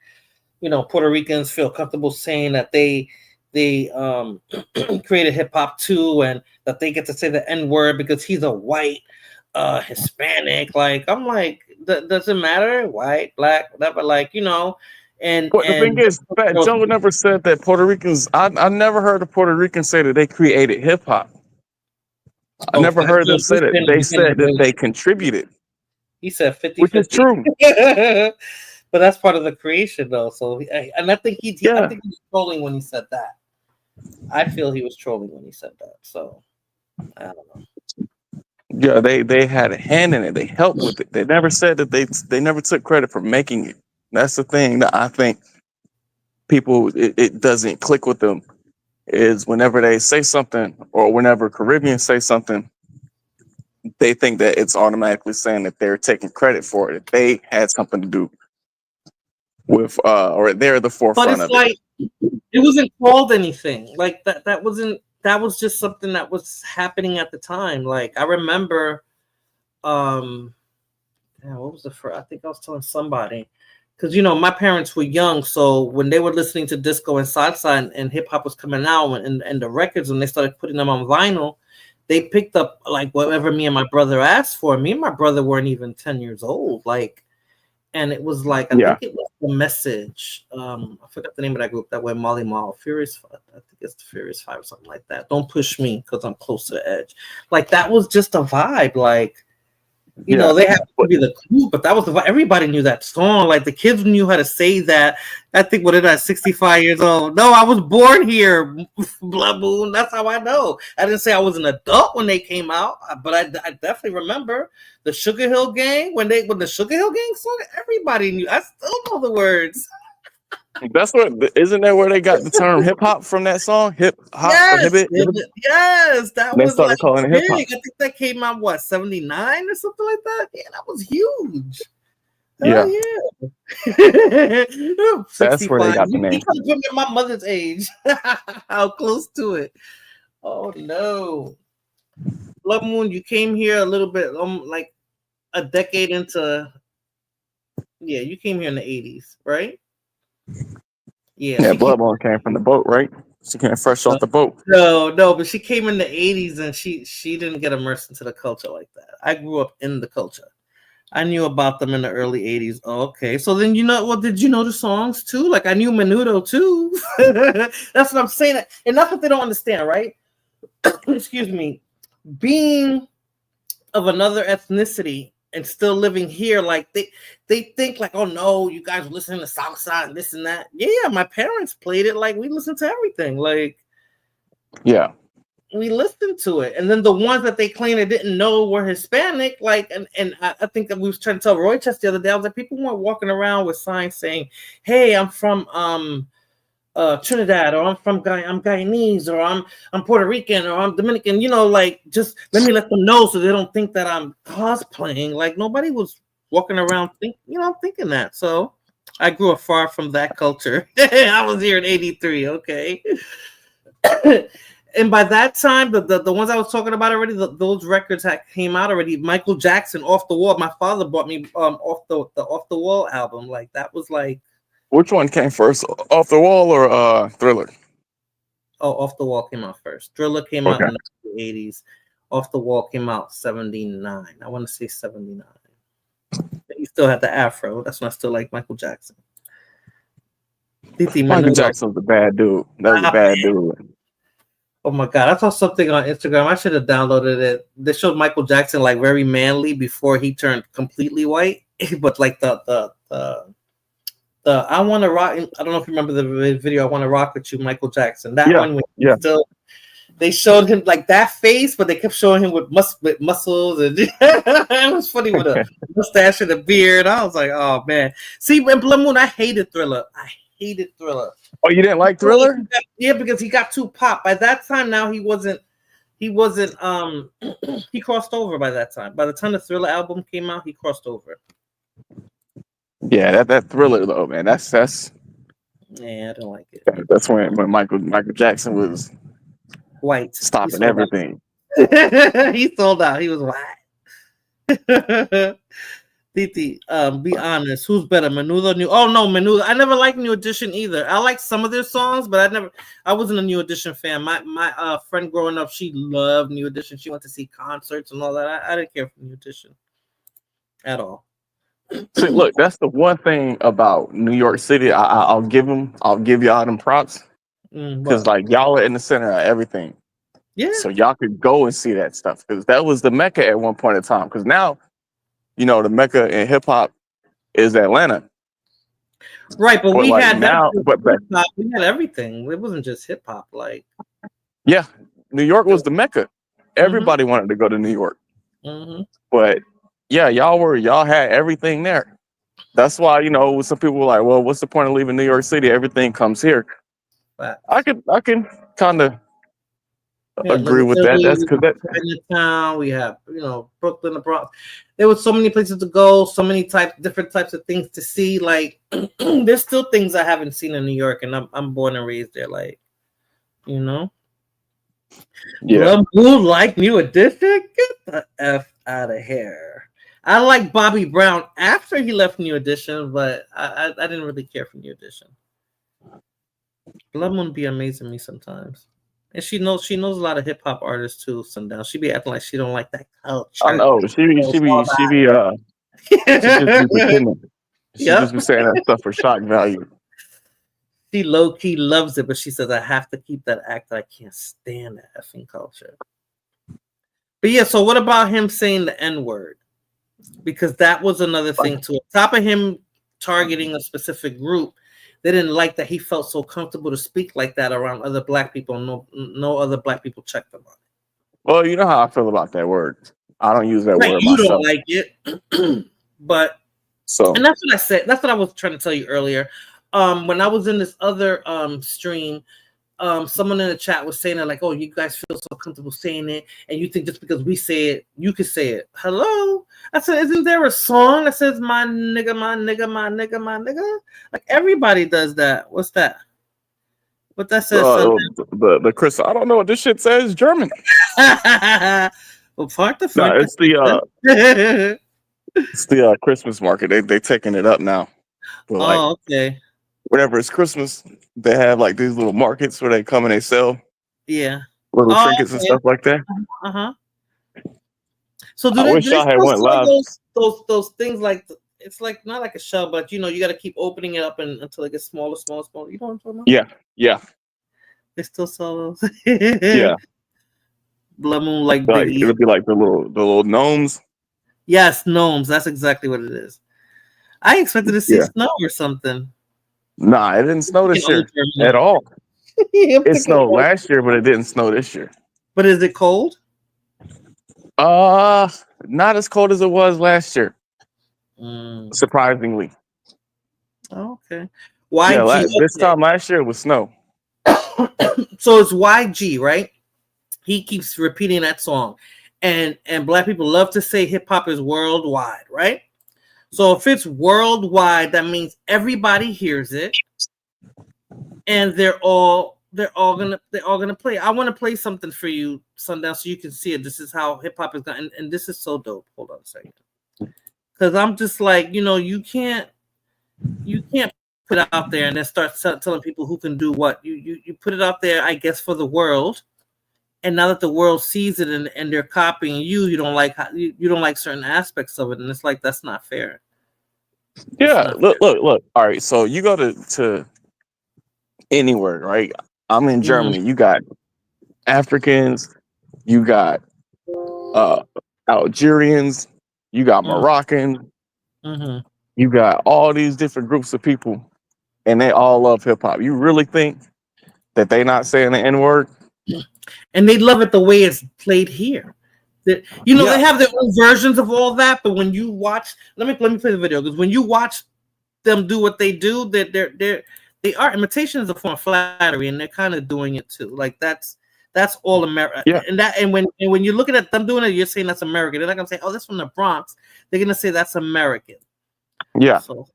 S2: you know Puerto Ricans feel comfortable saying that they created hip hop too, and that they get to say the N-word because he's a white Hispanic. Like I'm like, doesn't matter, white, black, whatever. Like and
S4: but the thing is, Fat Joe never said that Puerto Ricans. I never heard a Puerto Rican say that they created hip hop. I never heard them say that. They said that they contributed.
S2: He said 50,
S4: which is true.
S2: But that's part of the creation, though. So, and I think I think he was trolling when he said that. I feel he was trolling when he said that. So, I don't know.
S4: Yeah, they had a hand in it. They helped with it. They never said that they never took credit for making it. That's the thing that I think people it doesn't click with them is whenever they say something or whenever Caribbeans say something, they think that it's automatically saying that they're taking credit for it. If they had something to do with or they're the forefront of
S2: it. It wasn't called anything. Like that was just something that was happening at the time. Like I remember what was the first? I think I was telling somebody. Because my parents were young, so when they were listening to disco and salsa and hip hop was coming out and the records, when they started putting them on vinyl, they picked up like whatever me and my brother asked for. Me and my brother weren't even 10 years old. Like, and it was like, I think it was The Message. I forgot the name of that group that went Molly Mall. Furious, I think it's the Furious 5 or something like that. Don't Push Me because I'm close to the edge. Like, that was just a vibe. Like, you know, they have to be the clue, but that was everybody knew that song. Like the kids knew how to say that. I think what is that? 65 years old. No, I was born here. Blood Moon. That's how I know. I didn't say I was an adult when they came out, but I definitely remember the Sugar Hill Gang when the Sugar Hill Gang song. Everybody knew. I still know the words.
S4: That's isn't that where they got the term hip hop from that song? Hip hop.
S2: Yes,
S4: yes,
S2: that
S4: they
S2: was
S4: started
S2: like
S4: calling it hip hop.
S2: I think that came out 79 or something like that. Yeah, that was huge.
S4: Yeah, that's where they got the name.
S2: My mother's age. How close to it? Oh no, Blood Moon, you came here a little bit, like a decade into Yeah, you came here in the 80s, right? Yeah,
S4: Yeah,
S2: she came.
S4: Bloodborne came from the boat, right? She came fresh off the boat.
S2: No, but she came in the 80s and she didn't get immersed into the culture like that. I grew up in the culture. I knew about them in the early 80s. Oh, okay. So then did you know the songs too? Like I knew Menudo too. That's what I'm saying. And that's what they don't understand, right? Excuse me. Being of another ethnicity and still living here, like they think like, oh no, you guys listen to Southside and this and that. Yeah, my parents played it like we listened to everything. Like
S4: Yeah.
S2: we listened to it, and then the ones that they claim they didn't know were Hispanic, like, and I think that we was trying to tell Roy Chess the other day. I was like, people weren't walking around with signs saying, "Hey, I'm from Trinidad," or I'm Guyanese, or I'm Puerto Rican, or I'm Dominican. Like just let me let them know so they don't think that I'm cosplaying. Like nobody was walking around thinking that. So I grew up far from that culture. I was here in '83. Okay. And by that time, the ones I was talking about already, those records came out already. Michael Jackson, Off the Wall. My father bought me Off the Wall album. Like that was like.
S4: Which one came first, Off the Wall or Thriller?
S2: Oh, Off the Wall came out first. Thriller came out in the 80s. Off the Wall came out 79. I want to say 79. He still had the afro. That's when I still like Michael Jackson.
S4: Michael Jackson was a bad dude. That was a bad dude.
S2: Oh my God, I saw something on Instagram. I should have downloaded it. They showed Michael Jackson like very manly before he turned completely white. But like the I Want to Rock. I don't know if you remember the video. I Want to Rock with You, Michael Jackson. That one. They showed him like that face, but they kept showing him with muscles, and it was funny with a mustache and a beard. I was like, oh man. See, in Blood Moon, I hated Thriller.
S4: Oh, you didn't like Thriller?
S2: Yeah, because he got too pop. By that time now he wasn't he crossed over by that time. By the time the Thriller album came out, he crossed over.
S4: Yeah, that Thriller though, man. That's
S2: yeah, I don't like it.
S4: That's when Michael Jackson was
S2: white.
S4: Stopping everything.
S2: He sold out. He was white. Titi, be honest. Who's better, Menudo? Menudo. I never liked New Edition either. I liked some of their songs, but I wasn't a New Edition fan. My friend growing up, she loved New Edition. She went to see concerts and all that. I didn't care for New Edition at all.
S4: See, look, that's the one thing about New York City. I'll give y'all them props because like y'all are in the center of everything.
S2: Yeah.
S4: So y'all could go and see that stuff because that was the Mecca at one point in time. Because now, the Mecca in hip hop is Atlanta.
S2: Right, but we had
S4: now,
S2: we had everything. It wasn't just hip hop. Like,
S4: yeah, New York was the Mecca. Everybody wanted to go to New York. But yeah, y'all had everything there. That's why some people were like, "Well, what's the point of leaving New York City? Everything comes here."
S2: But
S4: I can kind of agree with that. That's because
S2: Chinatown, we have Brooklyn, the Bronx. There was so many places to go, so many different types of things to see. Like there's still things I haven't seen in New York, and I'm born and raised there. Like
S4: Yeah.
S2: Who like New Edition? Get the F out of here. I like Bobby Brown after he left New Edition, but I didn't really care for New Edition. Blood Moon be amazing me sometimes. And she knows a lot of hip hop artists too. Sundown. She be acting like she don't like that culture.
S4: I know. She be just be pretending. She just be saying that stuff for shock value.
S2: She low key loves it, but she says I have to keep that act. I can't stand that effing culture. But yeah, so what about him saying the N-word? Because that was another thing too. On top of him targeting a specific group, they didn't like that he felt so comfortable to speak like that around other black people. No other black people checked him on it.
S4: Well, you know how I feel about that word. I don't use that word
S2: you
S4: myself.
S2: Don't like it, but and that's what I said. That's what I was trying to tell you earlier. When I was in this other stream, someone in the chat was saying that like, oh, you guys feel so comfortable saying it, and you think just because we say it, you could say it. Hello? I said, isn't there a song that says my nigga, my nigga, my nigga, my nigga? Like everybody does that. What's that? What that says?
S4: The Chris, I don't know what this shit says. German.
S2: Well, part the
S4: it's the It's the Christmas market. They taking it up now. But like
S2: Oh, okay.
S4: whenever it's Christmas, they have like these little markets where they come and they sell
S2: Yeah.
S4: little
S2: Oh,
S4: trinkets and
S2: okay.
S4: stuff like that.
S2: Uh-huh. So do
S4: I
S2: they
S4: wish y'all had
S2: still
S4: went
S2: sell
S4: live.
S2: those things like it's like not like a shell, but you know you got to keep opening it up until it gets smaller. You know what I'm talking about?
S4: Yeah.
S2: They still sell those.
S4: Yeah.
S2: Blood Moon like
S4: Like
S2: Biggie.
S4: it would be like the little gnomes.
S2: Yes, gnomes. That's exactly what it is. I expected to see
S4: Yeah.
S2: snow or something.
S4: Nah, it didn't snow this year at all. It snowed last year, but it didn't snow this year.
S2: But is it cold?
S4: Not as cold as it was last year. Surprisingly.
S2: Oh, okay. YG.
S4: Yeah, this time last year it was snow.
S2: So it's YG, right? He keeps repeating that song. And black people love to say hip hop is worldwide, right? So if it's worldwide, that means everybody hears it, and they're all gonna play. I want to play something for you, Sundown, so you can see it. This is how hip hop is done, and this is so dope. Hold on a second, because I'm just like, you can't put it out there and then start telling people who can do what. You put it out there, I guess, for the world. And now that the world sees it and they're copying you don't like you don't like certain aspects of it, and it's like that's not fair.
S4: Yeah, look. All right, so you go to anywhere, right? I'm in Germany. You got Africans, you got Algerians, you got Moroccans, you got all these different groups of people, and they all love hip hop. You really think that they not saying the N-word?
S2: And they love it the way it's played here. They have their own versions of all that, but when you watch, let me play the video, because when you watch them do what they do, they are imitation is a form of flattery, and they're kind of doing it too. Like that's all America.
S4: Yeah.
S2: And when you're looking at them doing it, you're saying that's American. They're not gonna say, "Oh, that's from the Bronx." They're gonna say that's American.
S4: Yeah.
S2: So,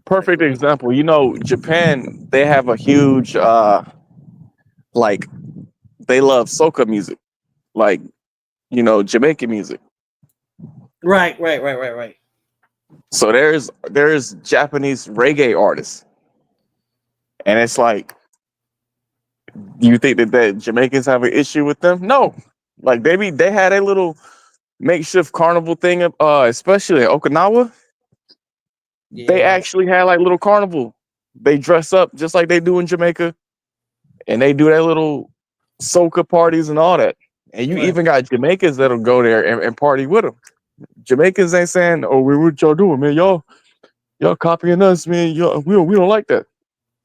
S4: perfect example. Japan, they have a huge like they love soca music, like Jamaican music.
S2: Right.
S4: So there's Japanese reggae artists, and it's like, do you think that Jamaicans have an issue with them? No, like they had a little makeshift carnival thing, especially in Okinawa. Yeah. They actually had like little carnival. They dress up just like they do in Jamaica, and they do their little soca parties and all that. And you even got Jamaicans that'll go there and party with them. Jamaicans ain't saying, "Oh, what y'all doing, man? Y'all copying us, man. We don't like that."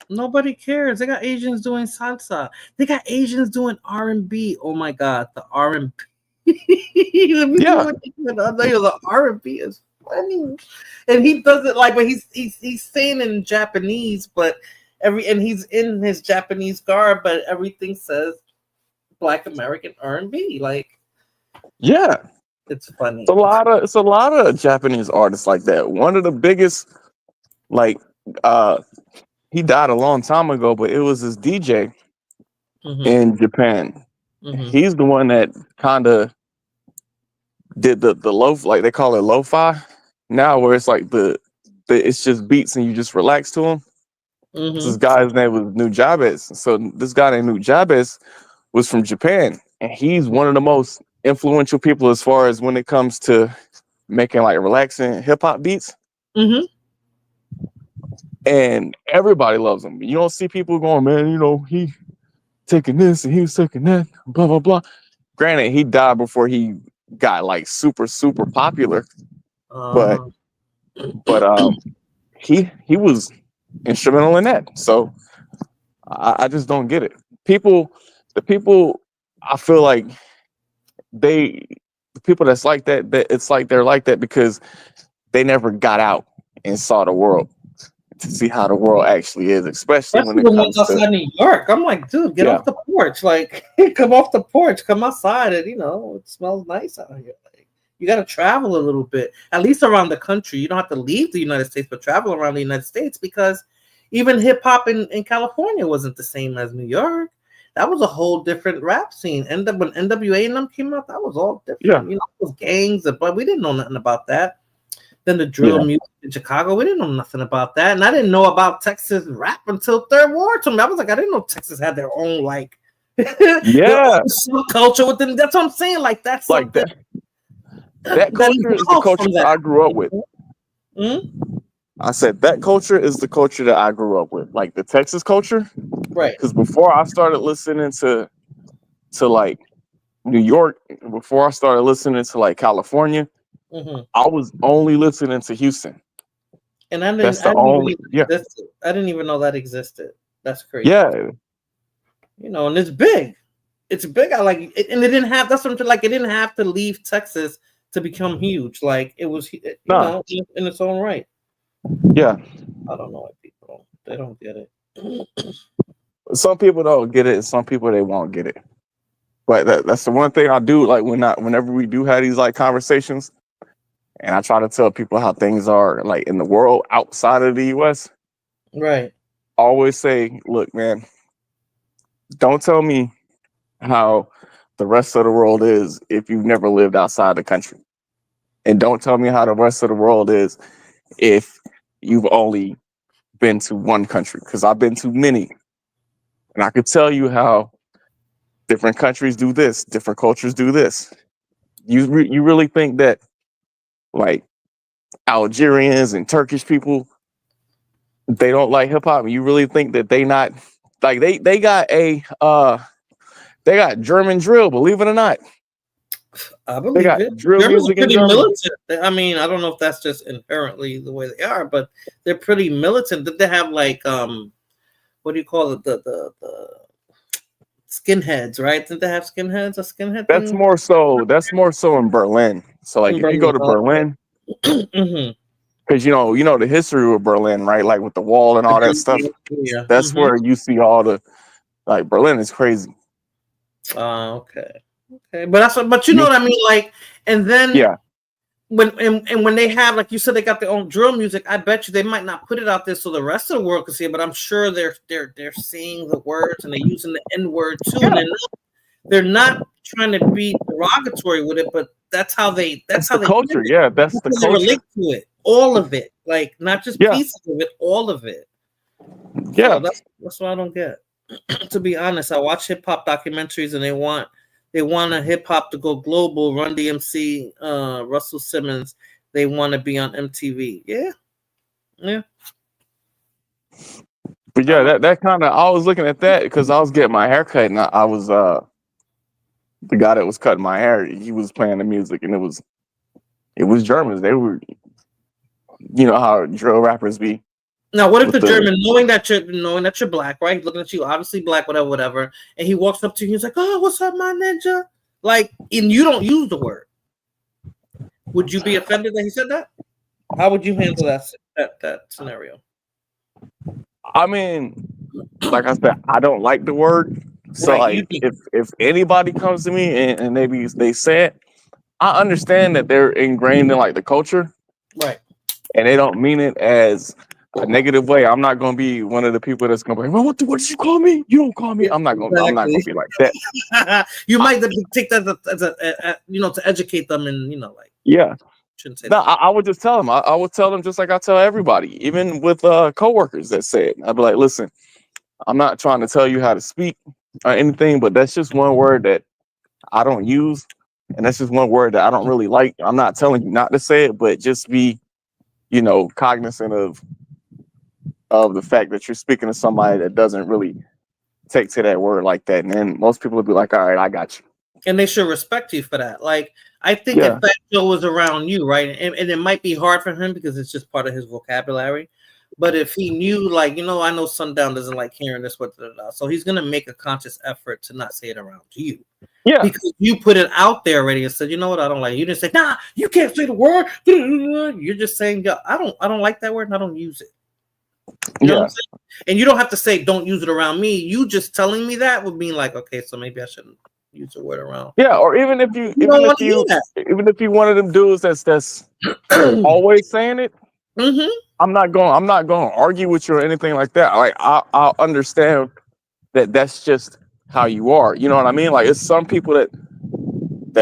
S2: Nobody cares. They got Asians doing salsa. They got Asians doing R&B. Oh my God, the R&B. The R&B is funny, and he does it like, but he's saying in Japanese, but he's in his Japanese garb, but everything says Black American R&B. Like,
S4: yeah,
S2: it's funny.
S4: It's a lot of Japanese artists like that. One of the biggest, like, he died a long time ago, but it was this DJ in Japan. He's the one that kind of did the like they call it lo-fi now, where it's like it's just beats and you just relax to them. This guy's name was Nujabes. So this guy named Nujabes was from Japan, and he's one of the most influential people as far as when it comes to making like relaxing hip hop beats. And everybody loves him. You don't see people going, "Man, he taking this and he was taking that, blah blah blah." Granted, he died before he got like super popular, but he was instrumental in that. So I just don't get it. The people, I feel like the people that's like that it's like they're like that because they never got out and saw the world to see how the world actually is, especially when it comes to
S2: New York. I'm like, dude, get off the porch. Like, come off the porch, come outside, and it smells nice out here. Like, you got to travel a little bit, at least around the country. You don't have to leave the United States, but travel around the United States, because even hip hop in California wasn't the same as New York. That was a whole different rap scene. And when NWA and them came out, that was all different. Yeah. It was gangs, but we didn't know nothing about that. Then the drill music in Chicago, we didn't know nothing about that. And I didn't know about Texas rap until Third Ward told me. I was like, I didn't know Texas had their own like their own culture within. That's what I'm saying. Like that's
S4: like
S2: something
S4: that culture is the culture that I grew up with.
S2: Mm-hmm.
S4: I said that culture is the culture that I grew up with, like the Texas culture.
S2: Right.
S4: Because before I started listening to like New York, before I started listening to like California, I was only listening to Houston.
S2: And I didn't even know that existed. That's crazy.
S4: Yeah.
S2: You know, and it's big. It's big. I like it, and it didn't have. That's something like it didn't have to leave Texas to become huge. Like it was, you know, in its own right.
S4: Yeah.
S2: I don't know why people don't get it.
S4: Some people don't get it, and some people they won't get it. But that's the one thing I do like whenever we do have these like conversations, and I try to tell people how things are like in the world outside of the US.
S2: Right.
S4: I always say, look, man, don't tell me how the rest of the world is if you've never lived outside the country. And don't tell me how the rest of the world is if you've only been to one country, because I've been to many. And I could tell you how different countries do this, different cultures do this. You really think that like Algerians and Turkish people, they don't like hip hop? You really think that they not like they got German drill, believe it or not.
S2: I believe it. Germans are pretty militant. I mean, I don't know if that's just inherently the way they are, but they're pretty militant. Did they have like what do you call it? The skinheads, right? Did they have skinheads? A skinhead?
S4: That's more so in Berlin. So like if you go to Berlin, because you know the history of Berlin, right? Like with the wall and all that stuff.
S2: Yeah.
S4: That's where you see all the like Berlin is crazy.
S2: Okay. But that's but you know what I mean, like, and then when they have, like you said, they got their own drill music. I bet you they might not put it out there so the rest of the world can see it, but I'm sure they're seeing the words and they're using the N word too, and they're not trying to be derogatory with it, but that's how they
S4: culture. Yeah, that's the culture.
S2: Relate to it, all of it, like not just pieces of it, all of it.
S4: Yeah,
S2: so that's what I don't get. To be honest, I watch hip hop documentaries and they want a hip hop to go global. Run DMC, Russell Simmons, they want to be on MTV. Yeah.
S4: But yeah, that kind of, I was looking at that because I was getting my hair cut, and I was the guy that was cutting my hair. He was playing the music, and it was Germans. They were, you know how drill rappers be.
S2: Now, what if the German, knowing that you're black, right? Looking at you, obviously black, whatever, and he walks up to you, he's like, "Oh, what's up, my ninja?" Like, and you don't use the word. Would you be offended that he said that? How would you handle that scenario?
S4: I mean, like I said, I don't like the word. So right, like, if anybody comes to me and maybe they say it, I understand that they're ingrained in like the culture,
S2: right? And
S4: they don't mean it as a negative way. I'm not gonna be one of the people that's gonna be like, well, what did you call me? You don't call me. I'm not gonna be like that.
S2: You might take that as a to educate them and like
S4: shouldn't say that. I would just tell them. I would tell them just like I tell everybody, even with coworkers that say it. I'd be like, listen, I'm not trying to tell you how to speak or anything, but that's just one word that I don't use, and that's just one word that I don't really like. I'm not telling you not to say it, but just be, cognizant of the fact that you're speaking to somebody that doesn't really take to that word like that. And then most people would be like, all right, I got you. And
S2: they should respect you for that. Like, I think if that Joe was around you, right, and it might be hard for him because it's just part of his vocabulary. But if he knew, like, I know Sundown doesn't like hearing this, so he's going to make a conscious effort to not say it around you.
S4: Yeah.
S2: Because you put it out there already and said, you know what, I don't like it. You didn't say, nah, you can't say the word. You're just saying, I don't like that word and I don't use it. You know what I'm saying? And you don't have to say, don't use it around me. You just telling me that would mean like, okay, so maybe I shouldn't use the word around.
S4: Yeah, or even if you one of them dudes that's always saying it, I'm not going to argue with you or anything like that. Like I'll understand that that's just how you are. You know what I mean? Like it's some people that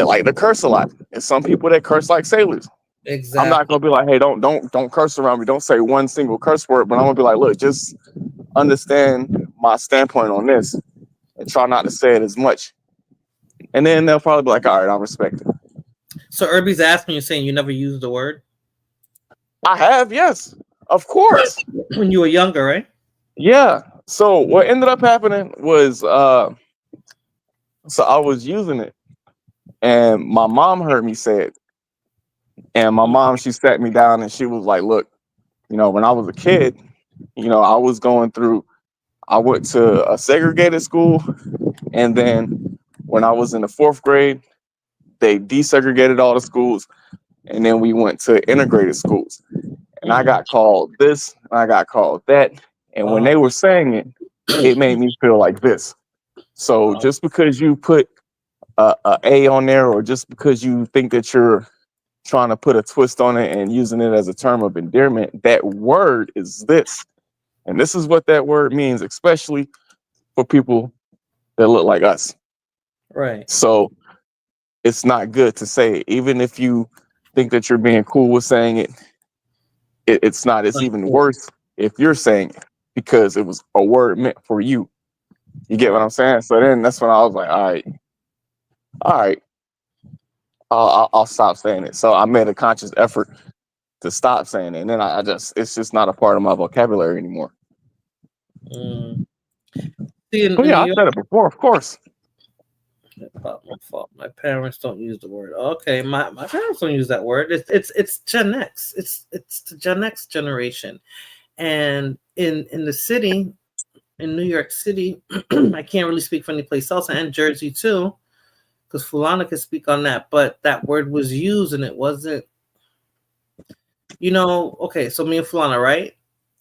S4: like to curse a lot, and some people that curse like sailors.
S2: Exactly.
S4: I'm not gonna be like, hey, don't curse around me. Don't say one single curse word. But I'm gonna be like, look, just understand my standpoint on this and try not to say it as much. And then they'll probably be like, all right, I respect it.
S2: So Irby's asking you, saying you never used the word?
S4: I have, yes, of course.
S2: When you were younger, right?
S4: Yeah. So what ended up happening was, so I was using it, and my mom heard me say it. And my mom, she sat me down and she was like, look, when I was a kid, I was going through, I went to a segregated school. And then when I was in the 4th grade, they desegregated all the schools. And then we went to integrated schools. And I got called this, and I got called that. And when they were saying it, it made me feel like this. So just because you put a A on there, or just because you think that you're trying to put a twist on it and using it as a term of endearment, that word is this. And this is what that word means, especially for people that look like us.
S2: Right.
S4: So it's not good to say it. Even if you think that you're being cool with saying it, it's not. It's even worse if you're saying it, because it was a word meant for you. You get what I'm saying? So then that's when I was like, all right, I'll stop saying it. So I made a conscious effort to stop saying it. And then it's just not a part of my vocabulary anymore.
S2: See,
S4: I said it before, of course.
S2: My fault. My parents don't use the word. Okay, my parents don't use that word. It's Gen X. It's the Gen X generation. And in the city, in New York City, I can't really speak for any place else, and Jersey too, because Fulana could speak on that. But that word was used, and it wasn't. Okay, so me and Fulana, right?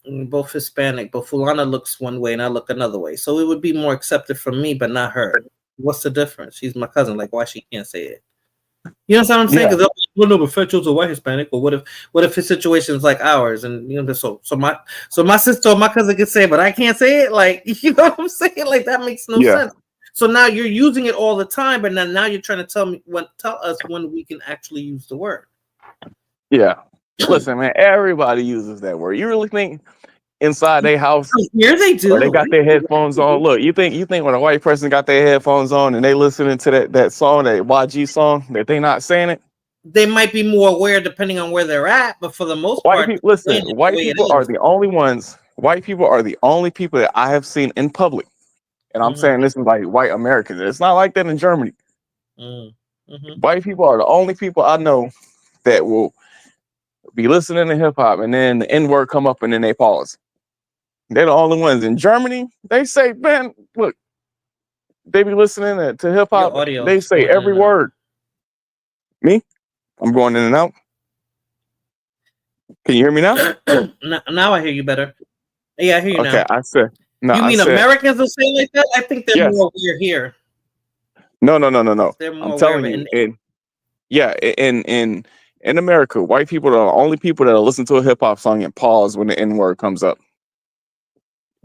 S2: We're both Hispanic, but Fulana looks one way and I look another way. So it would be more accepted from me, but not her. What's the difference? She's my cousin. Like, why she can't say it? You know what I'm saying? Because but Fetcho's a white Hispanic. Or what if his situation is like ours? And so my sister or my cousin can say it, but I can't say it. Like, you know what I'm saying? Like, that makes no sense. So now you're using it all the time, but now you're trying to tell us when we can actually use the word.
S4: Yeah. Listen, man, everybody uses that word. You really think inside their house,
S2: here they do,
S4: they got their headphones on? Look, you think when a white person got their headphones on and they listening to that song, that YG song, that they not saying it?
S2: They might be more aware depending on where they're at, but for the most part,
S4: white people are the only ones. White people are the only people that I have seen in public, and I'm saying this is like white Americans. It's not like that in Germany. White people are the only people I know that will be listening to hip hop, and then the N-word come up, and then they pause. They're the only ones. In Germany, they say, man, look, they be listening to hip hop. They say every word. Me? I'm going in and out. Can you hear me now?
S2: Now I hear you better. Yeah, I hear you now.
S4: Okay, I said. No,
S2: you mean Americans will say like that? I think they're more aware here.
S4: No.
S2: They're more
S4: I'm telling you. In America, white people are the only people that listen to a hip hop song and pause when the N-word comes up.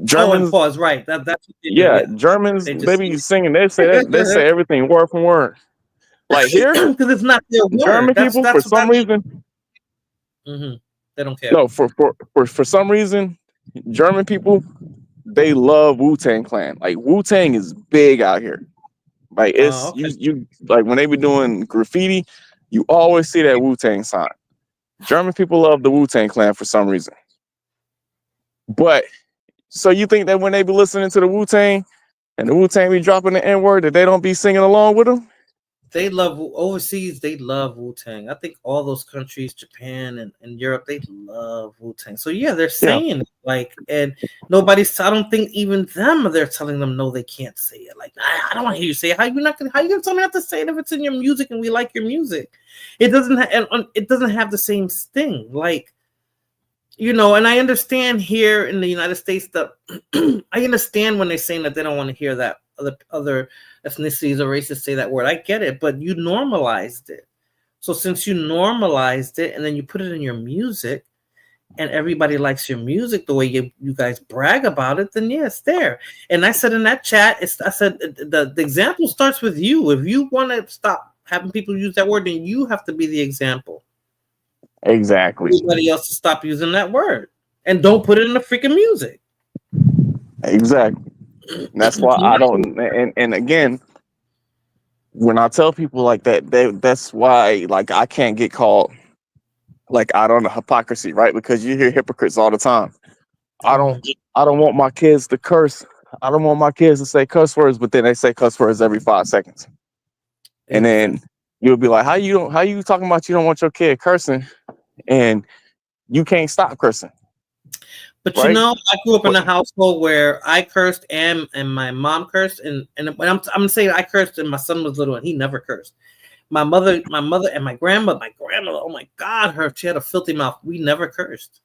S4: Germans
S2: pause, right? That's what they do,
S4: Germans, they be singing. They say everything word for word. Like here,
S2: because it's not their word.
S4: German people, for some reason,
S2: they don't care.
S4: No, for some reason, German people, they love Wu-Tang Clan. Like, Wu-Tang is big out here. Like, it's you like when they be doing graffiti, you always see that Wu-Tang sign. German people love the Wu-Tang Clan for some reason. But so you think that when they be listening to the Wu-Tang and the Wu-Tang be dropping the N-word, that they don't be singing along with them?
S2: They love overseas. They love Wu-Tang. I think all those countries, Japan and Europe, they love Wu-Tang. So yeah, they're saying it, like, and nobody's. I don't think even them. They're telling them no, they can't say it. Like, I don't want to hear you say it. How you gonna tell me not to say it if it's in your music and we like your music? It doesn't. It doesn't have the same sting. Like, and I understand here in the United States that I understand when they're saying that they don't want to hear that other ethnicities or races say that word. I get it, but you normalized it. So since you normalized it and then you put it in your music and everybody likes your music the way you guys brag about it, then yeah, it's there. And I said in that chat, I said the example starts with you. If you want to stop having people use that word, then you have to be the example.
S4: Exactly.
S2: Everybody else to stop using that word and don't put it in the freaking music.
S4: Exactly. That's why I don't. And again, when I tell people like that, that's why like I can't get called like out on the hypocrisy, right? Because you hear hypocrites all the time. I don't want my kids to curse. I don't want my kids to say cuss words, but then they say cuss words every 5 seconds. And then you'll be like, how you talking about you don't want your kid cursing and you can't stop cursing?
S2: But
S4: right?
S2: you know, I grew up in a household where I cursed and my mom cursed, and I'm gonna say I cursed and my son was little and he never cursed. My mother and my grandmother, oh my God, she had a filthy mouth. We never cursed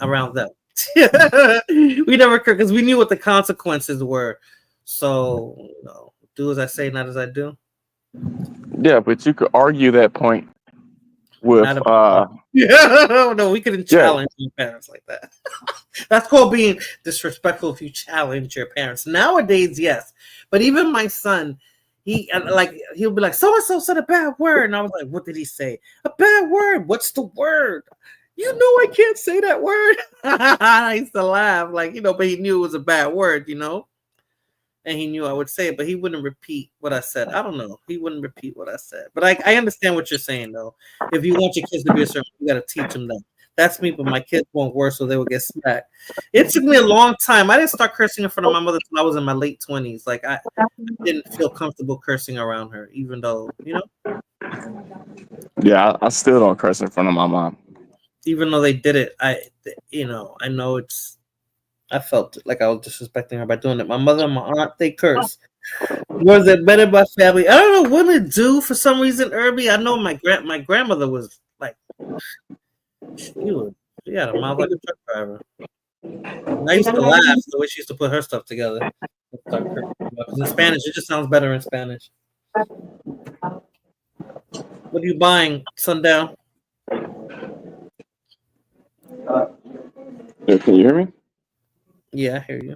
S2: around them. We never cursed because we knew what the consequences were. So, you know, do as I say, not as I do.
S4: Yeah, but you could argue that point with
S2: no, we couldn't challenge your parents like that. That's called being disrespectful if you challenge your parents. Nowadays, yes. But even my son, he'll be like, so and so said a bad word. And I was like, what did he say? A bad word. What's the word? You know I can't say that word. I used to laugh, like, you know, but he knew it was a bad word, you know. And he knew I would say it, but he wouldn't repeat what I said. I don't know. He wouldn't repeat what I said. But I understand what you're saying, though. If you want your kids to be a certain, you got to teach them that. That's me, but my kids won't worse, so they will get smacked. It took me a long time. I didn't start cursing in front of my mother until I was in my late 20s. Like, I didn't feel comfortable cursing around her, even though, you know.
S4: Yeah, I still don't curse in front of my mom.
S2: Even though they did it, I know it's. I felt like I was disrespecting her by doing it. My mother and my aunt, they curse. Was it better by family? I don't know what to do for some reason, Irby. I know my grandmother was like, she had a mouth like a truck driver. And I used to laugh the way she used to put her stuff together. Because in Spanish, it just sounds better in Spanish. What are you buying, Sundown?
S4: Can you hear me?
S2: Yeah, I hear you.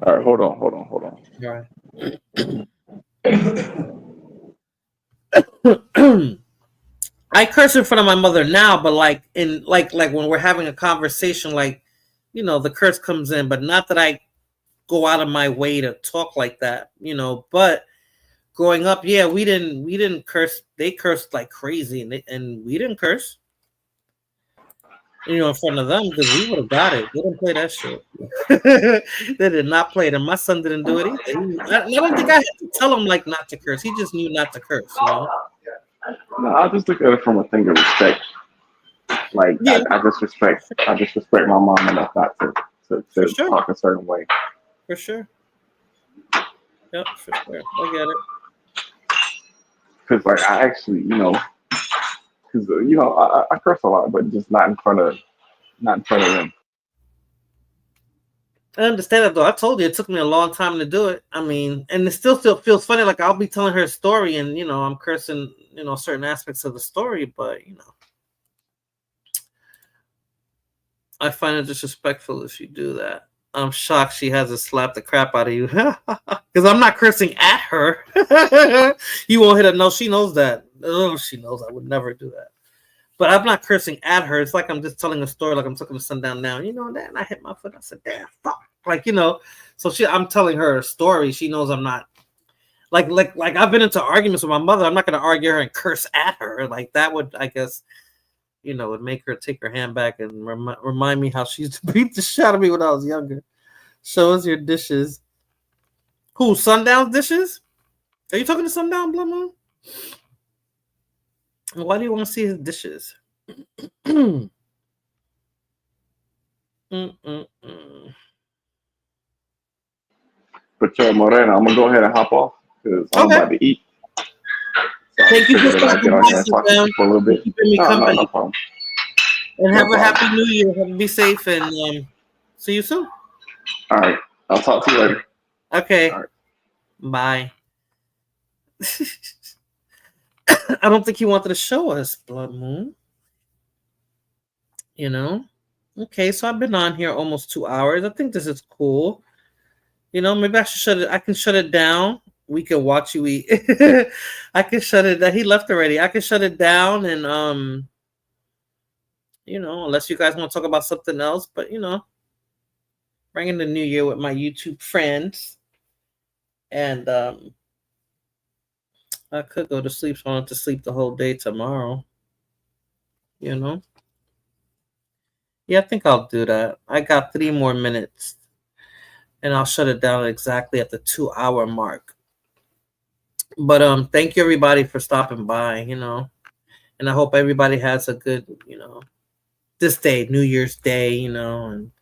S4: All right, hold on.
S2: All right. I curse in front of my mother now, but like when we're having a conversation, like, you know, the curse comes in, but not that I go out of my way to talk like that, you know. But growing up, yeah, we didn't curse. They cursed like crazy, and we didn't curse. You know, in front of them, because we would have got it. They didn't play that shit. They did not play it, and my son didn't do it either. I don't think I had to tell him like not to curse. He just knew not to curse. You know?
S4: No, I just look at it from a thing of respect. Like, yeah. I just respect my mom enough not to
S2: sure.
S4: talk a certain way.
S2: For sure. Yep, for sure. I get it.
S4: Because like I actually, you know. Because you know, I curse a lot, but just not in front of them.
S2: I understand that though. I told you it took me a long time to do it. I mean, and it still feels funny. Like I'll be telling her a story, and you know, I'm cursing, you know, certain aspects of the story, but you know, I find it disrespectful if you do that. I'm shocked she hasn't slapped the crap out of you because I'm not cursing at her. You won't hit her. No, she knows that. Oh, she knows I would never do that. But I'm not cursing at her. It's like I'm just telling a story, like I'm taking the sun down now. You know that? And I hit my foot. I said, "Damn, fuck!" Like, you know. So I'm telling her a story. She knows I'm not. Like I've been into arguments with my mother. I'm not going to argue her and curse at her. Like that would, I guess, you know, would make her take her hand back and remind me how she used to beat the shit out of me when I was younger. Show us your dishes. Who? Sundown's dishes? Are you talking to Sundown, Blue Moon? Why do you want to see his dishes? But
S4: Morena, I'm gonna go ahead and hop off because I'm about to eat. So
S2: thank you for
S4: get on here and talk to you for a little bit.
S2: No problem. And have a happy New Year. Be safe and see you soon.
S4: All right. I'll talk to you later.
S2: Okay. Right. Bye. I don't think he wanted to show us Blood Moon. You know? Okay, so I've been on here almost 2 hours. I think this is cool. You know, maybe I should shut it. I can shut it down. We can watch you eat. I can shut it down. He left already. I can shut it down and unless you guys want to talk about something else, but bringing the new year with my YouTube friends. And I could go to sleep, so I don't have to sleep the whole day tomorrow. Yeah, I think I'll do that. I got 3 more minutes, and I'll shut it down exactly at the 2-hour mark. But thank you everybody for stopping by, and I hope everybody has a good, this day, New Year's Day, and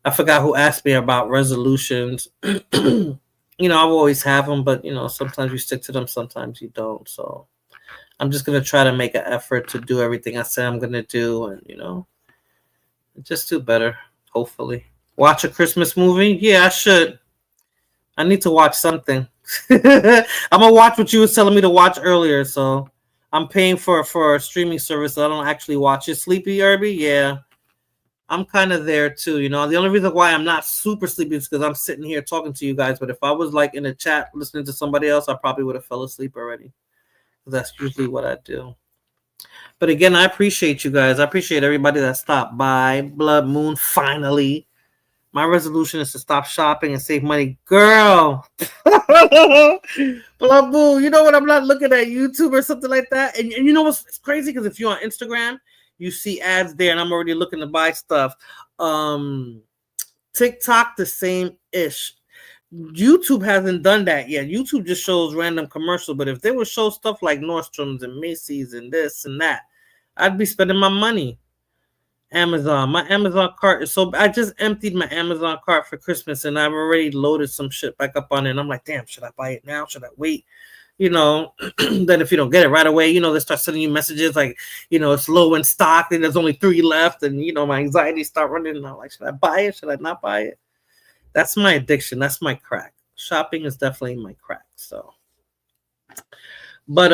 S2: I forgot who asked me about resolutions. I always have them, but sometimes you stick to them, sometimes you don't. So I'm just gonna try to make an effort to do everything I say I'm gonna do, and just do better. Hopefully, watch a Christmas movie. Yeah, I should. I need to watch something. I'm gonna watch what you was telling me to watch earlier. So I'm paying for a streaming service that I don't actually watch it. Sleepy Irby, yeah. I'm kind of there too, The only reason why I'm not super sleepy is because I'm sitting here talking to you guys. But if I was like in a chat listening to somebody else, I probably would have fell asleep already. That's usually what I do. But again, I appreciate you guys. I appreciate everybody that stopped by. Blood Moon, finally. My resolution is to stop shopping and save money. Girl. Blood Moon, you know what? I'm not looking at YouTube or something like that. And you know what's crazy? Because if you're on Instagram, you see ads there, and I'm already looking to buy stuff. TikTok, the same-ish. YouTube hasn't done that yet. YouTube just shows random commercials, but if they would show stuff like Nordstrom's and Macy's and this and that, I'd be spending my money. Amazon. My Amazon cart is so... I just emptied my Amazon cart for Christmas, and I've already loaded some shit back up on it, and I'm like, damn, should I buy it now? Should I wait? Then if you don't get it right away, they start sending you messages like, it's low in stock and there's only 3 left. And, my anxiety start running. And I'm like, should I buy it? Should I not buy it? That's my addiction. That's my crack. Shopping is definitely my crack. So, but,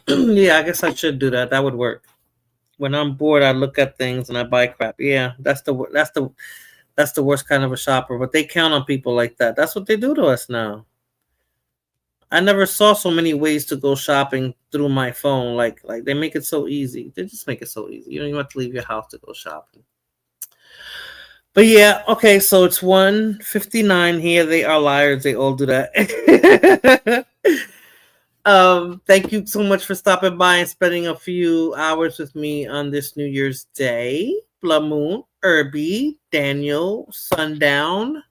S2: yeah, I guess I should do that. That would work. When I'm bored, I look at things and I buy crap. Yeah, that's the worst kind of a shopper, but they count on people like that. That's what they do to us now. I never saw so many ways to go shopping through my phone. Like they make it so easy. They just make it so easy. You don't even have to leave your house to go shopping. But yeah, okay, so it's 1:59 here. They are liars. They all do that. Thank you so much for stopping by and spending a few hours with me on this New Year's Day. Blood Moon, Irby, Daniel, Sundown,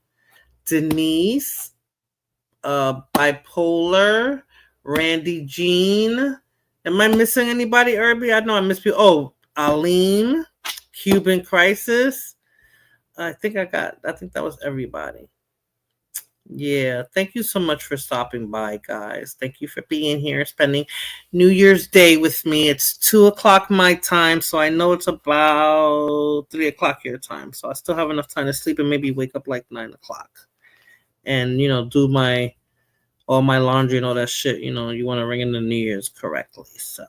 S2: Denise, Bipolar, Randy Jean. Am I missing anybody, Irby? I know I missed people. Oh, Aline, Cuban Crisis. I think that was everybody. Yeah, thank you so much for stopping by, guys. Thank you for being here, spending New Year's Day with me. It's 2:00 my time, so I know it's about 3:00 your time. So I still have enough time to sleep and maybe wake up like 9:00 and, do all my laundry and all that shit. You want to ring in the New Year's correctly. So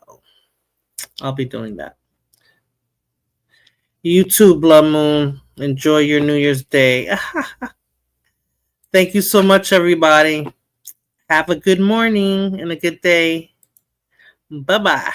S2: I'll be doing that. You too, Blood Moon. Enjoy your New Year's Day. Thank you so much, everybody. Have a good morning and a good day. Bye-bye.